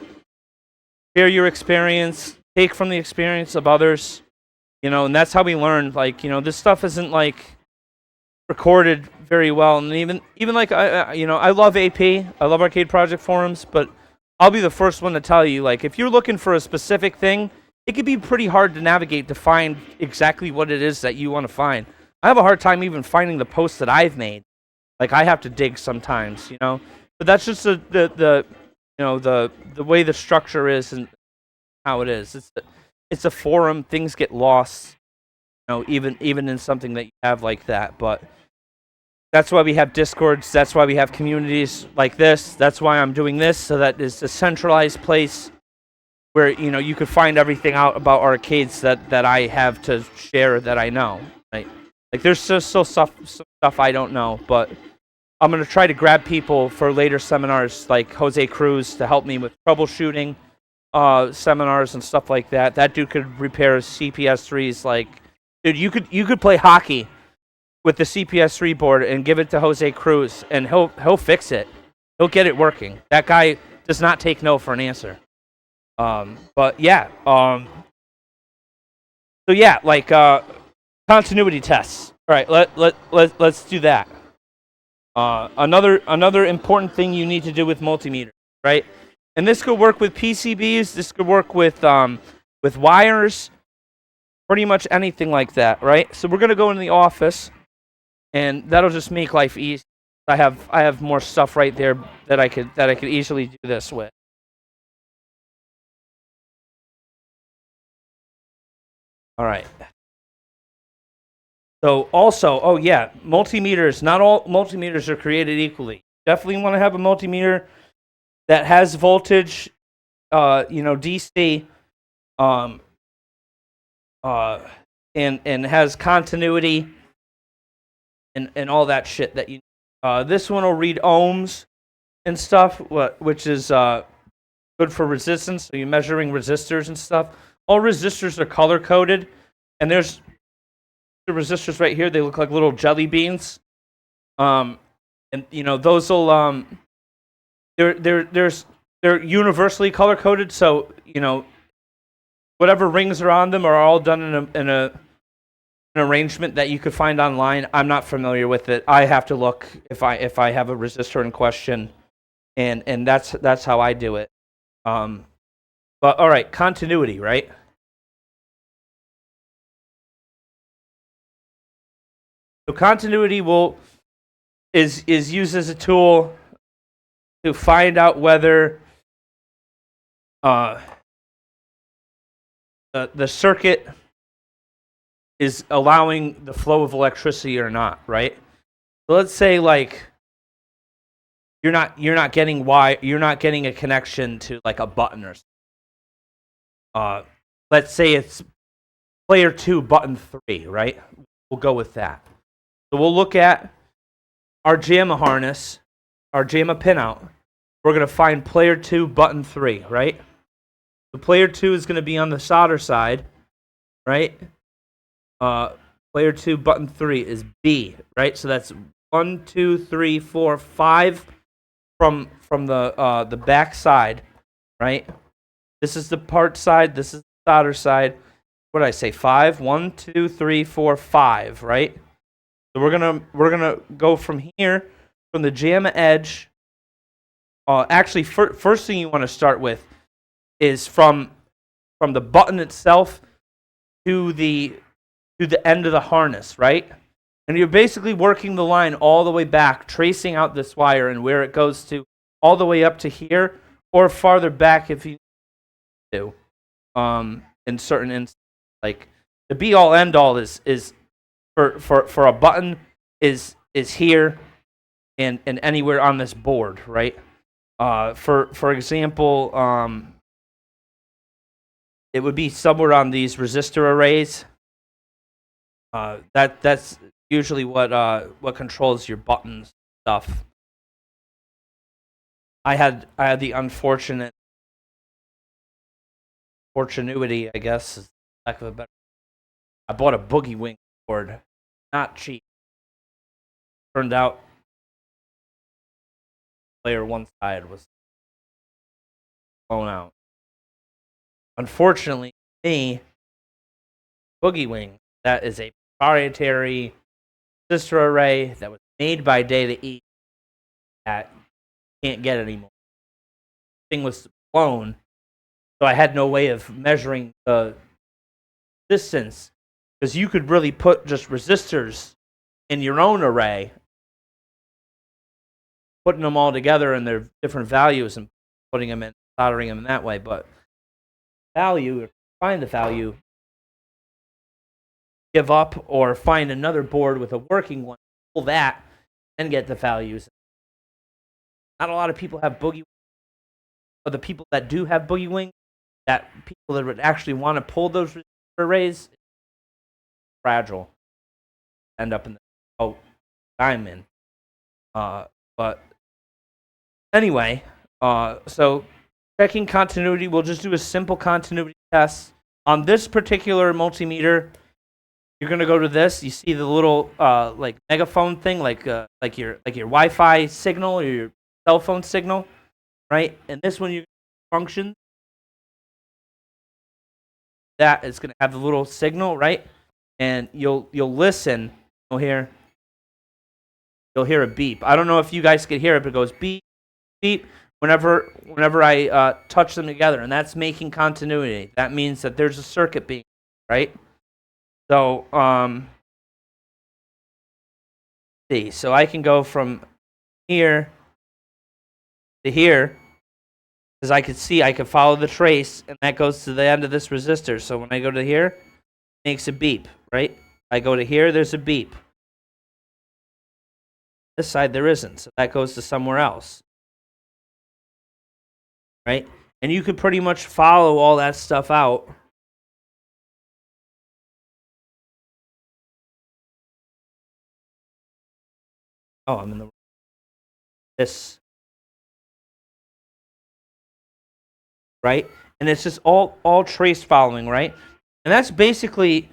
share your experience, take from the experience of others. You know, and that's how we learn. Like, you know, this stuff isn't like recorded very well, and even like you know, I love AP, I love Arcade Project forums, but I'll be the first one to tell you, like, if you're looking for a specific thing, it could be pretty hard to navigate to find exactly what it is that you want to find. I have a hard time even finding the posts that I've made. Like, I have to dig sometimes, you know. But that's just the you know, the way the structure is and how it is. It's a forum. Things get lost, you know, even in something that you have like that. But that's why we have Discords. That's why we have communities like this. That's why I'm doing this, so that it's a centralized place where, you know, you could find everything out about arcades that I have to share that I know. Right? Like, there's still some stuff I don't know, but I'm going to try to grab people for later seminars like Jose Cruz to help me with troubleshooting seminars and stuff like that. That dude could repair CPS3s. Like, dude, you could play hockey with the CPS3 board and give it to Jose Cruz, and he'll fix it. He'll get it working. That guy does not take no for an answer. But yeah. So yeah, like continuity tests. All right, let's do that. Another important thing you need to do with multimeters, right? And this could work with PCBs. This could work with wires. Pretty much anything like that, right? So we're gonna go in the office, and that'll just make life easy. I have more stuff right there that I could easily do this with. All right. So also, oh yeah, multimeters. Not all multimeters are created equally. Definitely want to have a multimeter that has voltage, you know, DC, and has continuity, and all that shit that you. This one will read ohms and stuff, which is good for resistance. So you're measuring resistors and stuff. All resistors are color coded, and there's the resistors right here. They look like little jelly beans. And you know, those will they're universally color coded, so you know whatever rings are on them are all done in an arrangement that you could find online. I'm not familiar with it. I have to look if I have a resistor in question, and that's how I do it. But all right, continuity, right? So continuity is used as a tool to find out whether the circuit is allowing the flow of electricity or not, right? So let's say like you're not getting a connection to like a button or something. Let's say it's player 2 button 3, right? We'll go with that. So we'll look at our JAMMA harness, our JAMMA pinout. We're going to find player 2 button 3, right? So player 2 is going to be on the solder side, right? Player 2 button 3 is B, right? So that's 1, 2, 3, 4, 5 from the back side, right? This is the part side. This is the solder side. What did I say? 5. 1, 2, 3, 4, 5, right? So we're gonna go from here, from the JAMMA edge. Actually, first thing you want to start with is from the button itself to the end of the harness, right? And you're basically working the line all the way back, tracing out this wire and where it goes to, all the way up to here, or farther back if you need to. In certain instances, like the be all end all is for a button is here and anywhere on this board, right? For example, it would be somewhere on these resistor arrays. That's usually what controls your buttons stuff. I had the unfortunate fortuity, I guess, is lack of a better. I bought a boogie wing board, not cheap. Turned out, player 1 side was blown out. Unfortunately, me, boogie wing, that is a proprietary resistor array that was made by Data E that can't get anymore. The thing was blown, so I had no way of measuring the distance, because you could really put just resistors in your own array, putting them all together in their different values and putting them in, soldering them in that way. But value, or find the value, give up or find another board with a working one, pull that, and get the values. Not a lot of people have boogie, but the people that do have boogie wing, that people that would actually want to pull those arrays, fragile, end up in the boat I'm in. But anyway, so checking continuity, we'll just do a simple continuity test. On this particular multimeter, you're gonna go to this. You see the little like megaphone thing, like your Wi-Fi signal or your cell phone signal, right? And this one, you function that is gonna have the little signal, right? And you'll listen. You'll hear a beep. I don't know if you guys could hear it, but it goes beep, beep whenever I touch them together, and that's making continuity. That means that there's a circuit being, right? So see, so I can go from here to here, because I could see, I could follow the trace, and that goes to the end of this resistor. So when I go to here, it makes a beep, right? I go to here, there's a beep. This side there isn't, so that goes to somewhere else, right? And you could pretty much follow all that stuff out. Oh, I'm in the this, right? And it's just all trace following, right? And that's basically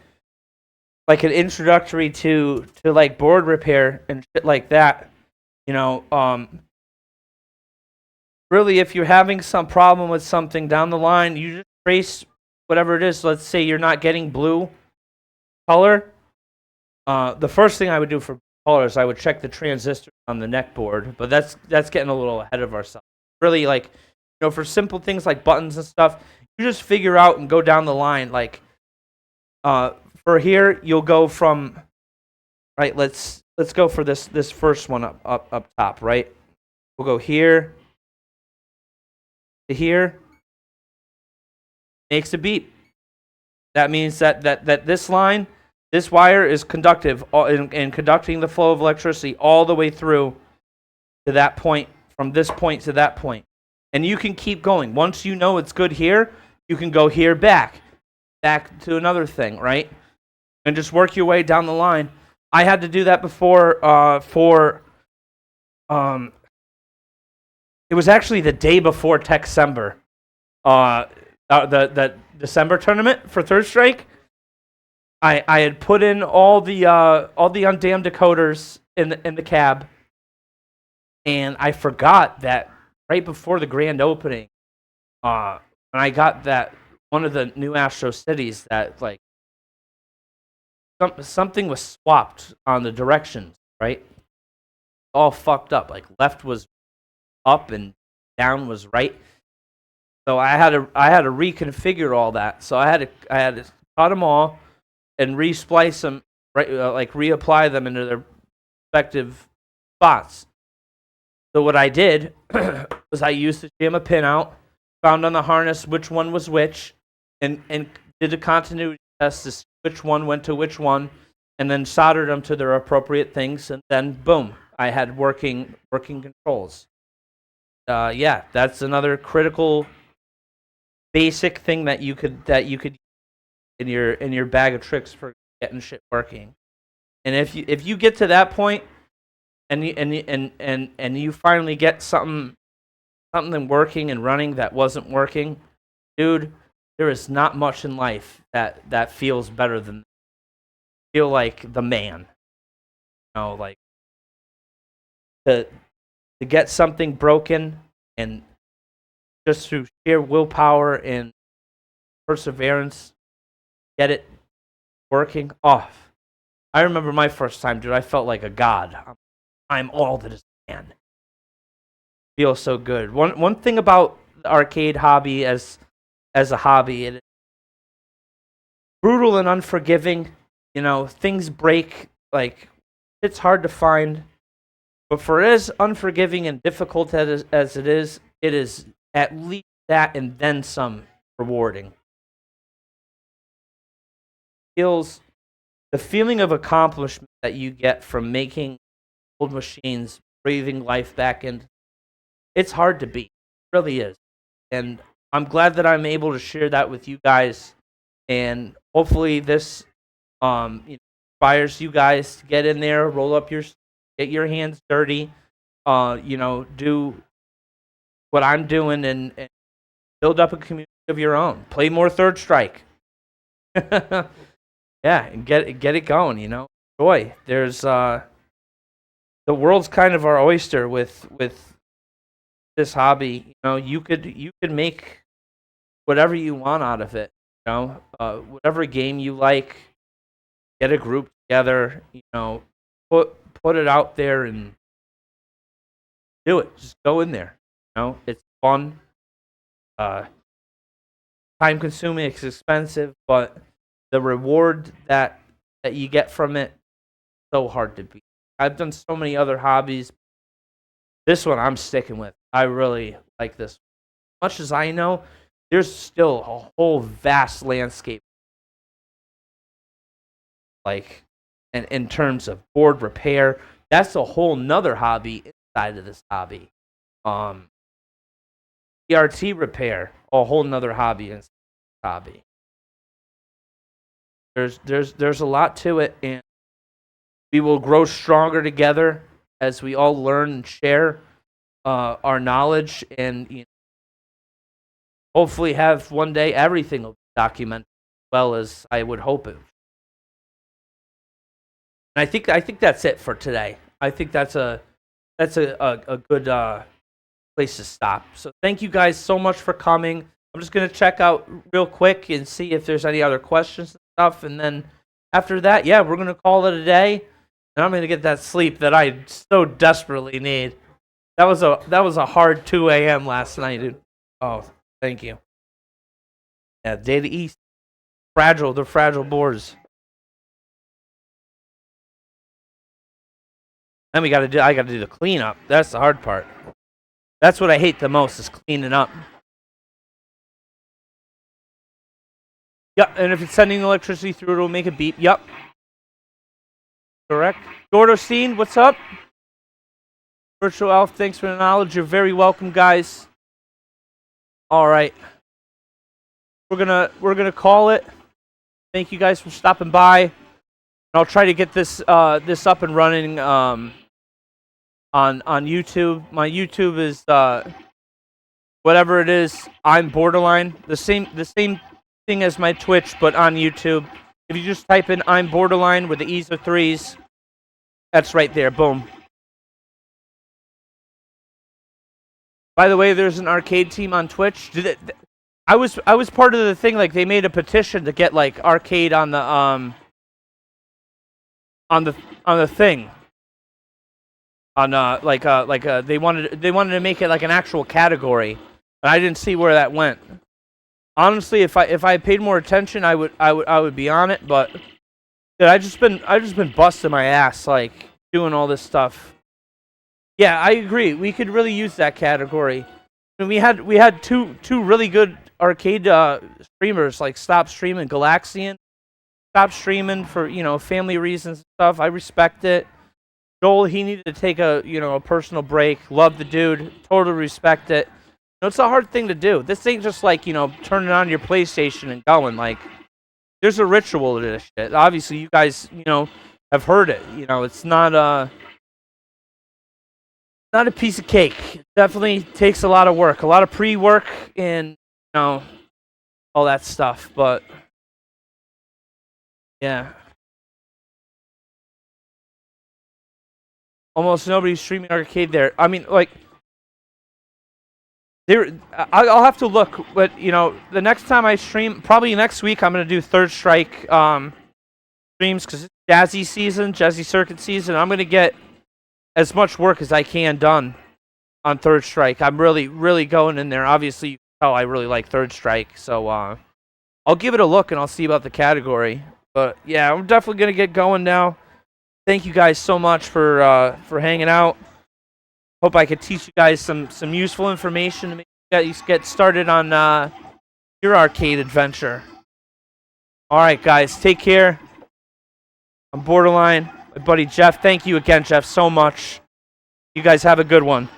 like an introductory to like board repair and shit like that. You know, really, if you're having some problem with something down the line, you just trace whatever it is. Let's say you're not getting blue color. The first thing I would do for color is I would check the transistor on the neck board, but that's getting a little ahead of ourselves. Really, like, for simple things like buttons and stuff, you just figure out and go down the line. Like, for here, you'll go from, right, let's go for this first one up top, right? We'll go here to here. Makes a beep. That means that this line, this wire is conductive and conducting the flow of electricity all the way through to that point, from this point to that point. And you can keep going. Once you know it's good here, you can go here back to another thing, right? And just work your way down the line. I had to do that before it was actually the day before Techcember. The December tournament for Third Strike. I had put in all the undammed decoders in the cab, and I forgot that right before the grand opening, when I got that one of the new Astro Cities, that like something was swapped on the directions, right? All fucked up. Like left was up and down was right. So I had to reconfigure all that. So I had to cut them all and resplice them, right? Like reapply them into their respective spots. So what I did was I used the JAMMA pinout, found on the harness which one was which, and did a continuity test to see which one went to which one, and then soldered them to their appropriate things, and then boom, I had working controls. Yeah, that's another critical, basic thing that you could in your bag of tricks for getting shit working. And if you get to that point, and you finally get something working and running that wasn't working, dude, there is not much in life that feels better than feel like the man. Like to get something broken and just through sheer willpower and perseverance, get it working off. I remember my first time, dude. I felt like a god. I'm all that is man. Feels so good. One thing about the arcade hobby as a hobby, it is brutal and unforgiving. Things break. Like, it's hard to find. But for as unforgiving and difficult as it is at least that and then some rewarding. The feeling of accomplishment that you get from making old machines, breathing life back into, it's hard to beat. It really is. And I'm glad that I'm able to share that with you guys. And hopefully this inspires you guys to get in there, get your hands dirty, do what I'm doing and build up a community of your own. Play more Third Strike. Yeah, and get it going, Boy, there's the world's kind of our oyster with this hobby. You could make whatever you want out of it, whatever game you like, get a group together, put it out there and do it. Just go in there. It's fun. Time consuming, it's expensive, but the reward that you get from it, so hard to beat. I've done so many other hobbies. This one I'm sticking with. I really like this. Much as I know, there's still a whole vast landscape. Like, and in terms of board repair, that's a whole nother hobby inside of this hobby. ERT repair, a whole nother hobby inside this hobby. There's a lot to it, and we will grow stronger together as we all learn and share our knowledge, and hopefully have one day everything will be documented as well as I would hope it. And I think that's it for today. I think that's a good place to stop. So thank you guys so much for coming. I'm just gonna check out real quick and see if there's any other questions and stuff, and then after that, yeah, we're gonna call it a day, and I'm gonna get that sleep that I so desperately need. That was a hard 2 a.m. last night, dude. Oh, thank you. Yeah, Data East, fragile. They're fragile boards. Then I gotta do the cleanup. That's the hard part. That's what I hate the most is cleaning up. Yep, and if it's sending electricity through, it'll make a beep. Yep. Correct. Gordostine, what's up? Virtual Elf, thanks for the knowledge. You're very welcome, guys. All right. We're gonna call it. Thank you guys for stopping by. And I'll try to get this this up and running on YouTube. My YouTube is whatever it is. I'm Borderline. The same thing as my Twitch, but on YouTube. If you just type in I'm Borderline with the E's or threes, that's right there. Boom. By the way, there's an arcade team on Twitch. I was part of the thing. Like they made a petition to get like arcade on the thing. They wanted to make it like an actual category, and I didn't see where that went. Honestly, if I paid more attention, I would be on it. But dude, I just been busting my ass like doing all this stuff. Yeah, I agree. We could really use that category. And we had two really good arcade streamers like Stop Streaming, Galaxian. Stop streaming for family reasons and stuff. I respect it. Joel, he needed to take a personal break. Love the dude. Totally respect it. It's a hard thing to do. This ain't just like turning on your PlayStation and going. Like there's a ritual to this shit. Obviously, you guys have heard it. It's not a piece of cake. It definitely takes a lot of work, a lot of pre-work, and all that stuff. But yeah, almost nobody's streaming arcade there. I mean, like, I'll have to look, but the next time I stream, probably next week, I'm gonna do Third Strike streams because it's Jazzy season, Jazzy Circuit season. I'm gonna get as much work as I can done on Third Strike. I'm really going in there. Obviously, you can tell I really like Third Strike, so I'll give it a look and I'll see about the category. But yeah, I'm definitely gonna get going now. Thank you guys so much for hanging out. Hope I could teach you guys some useful information to make you guys get started on your arcade adventure. All right, guys, take care. I'm Borderline. My buddy Jeff. Thank you again, Jeff, so much. You guys have a good one.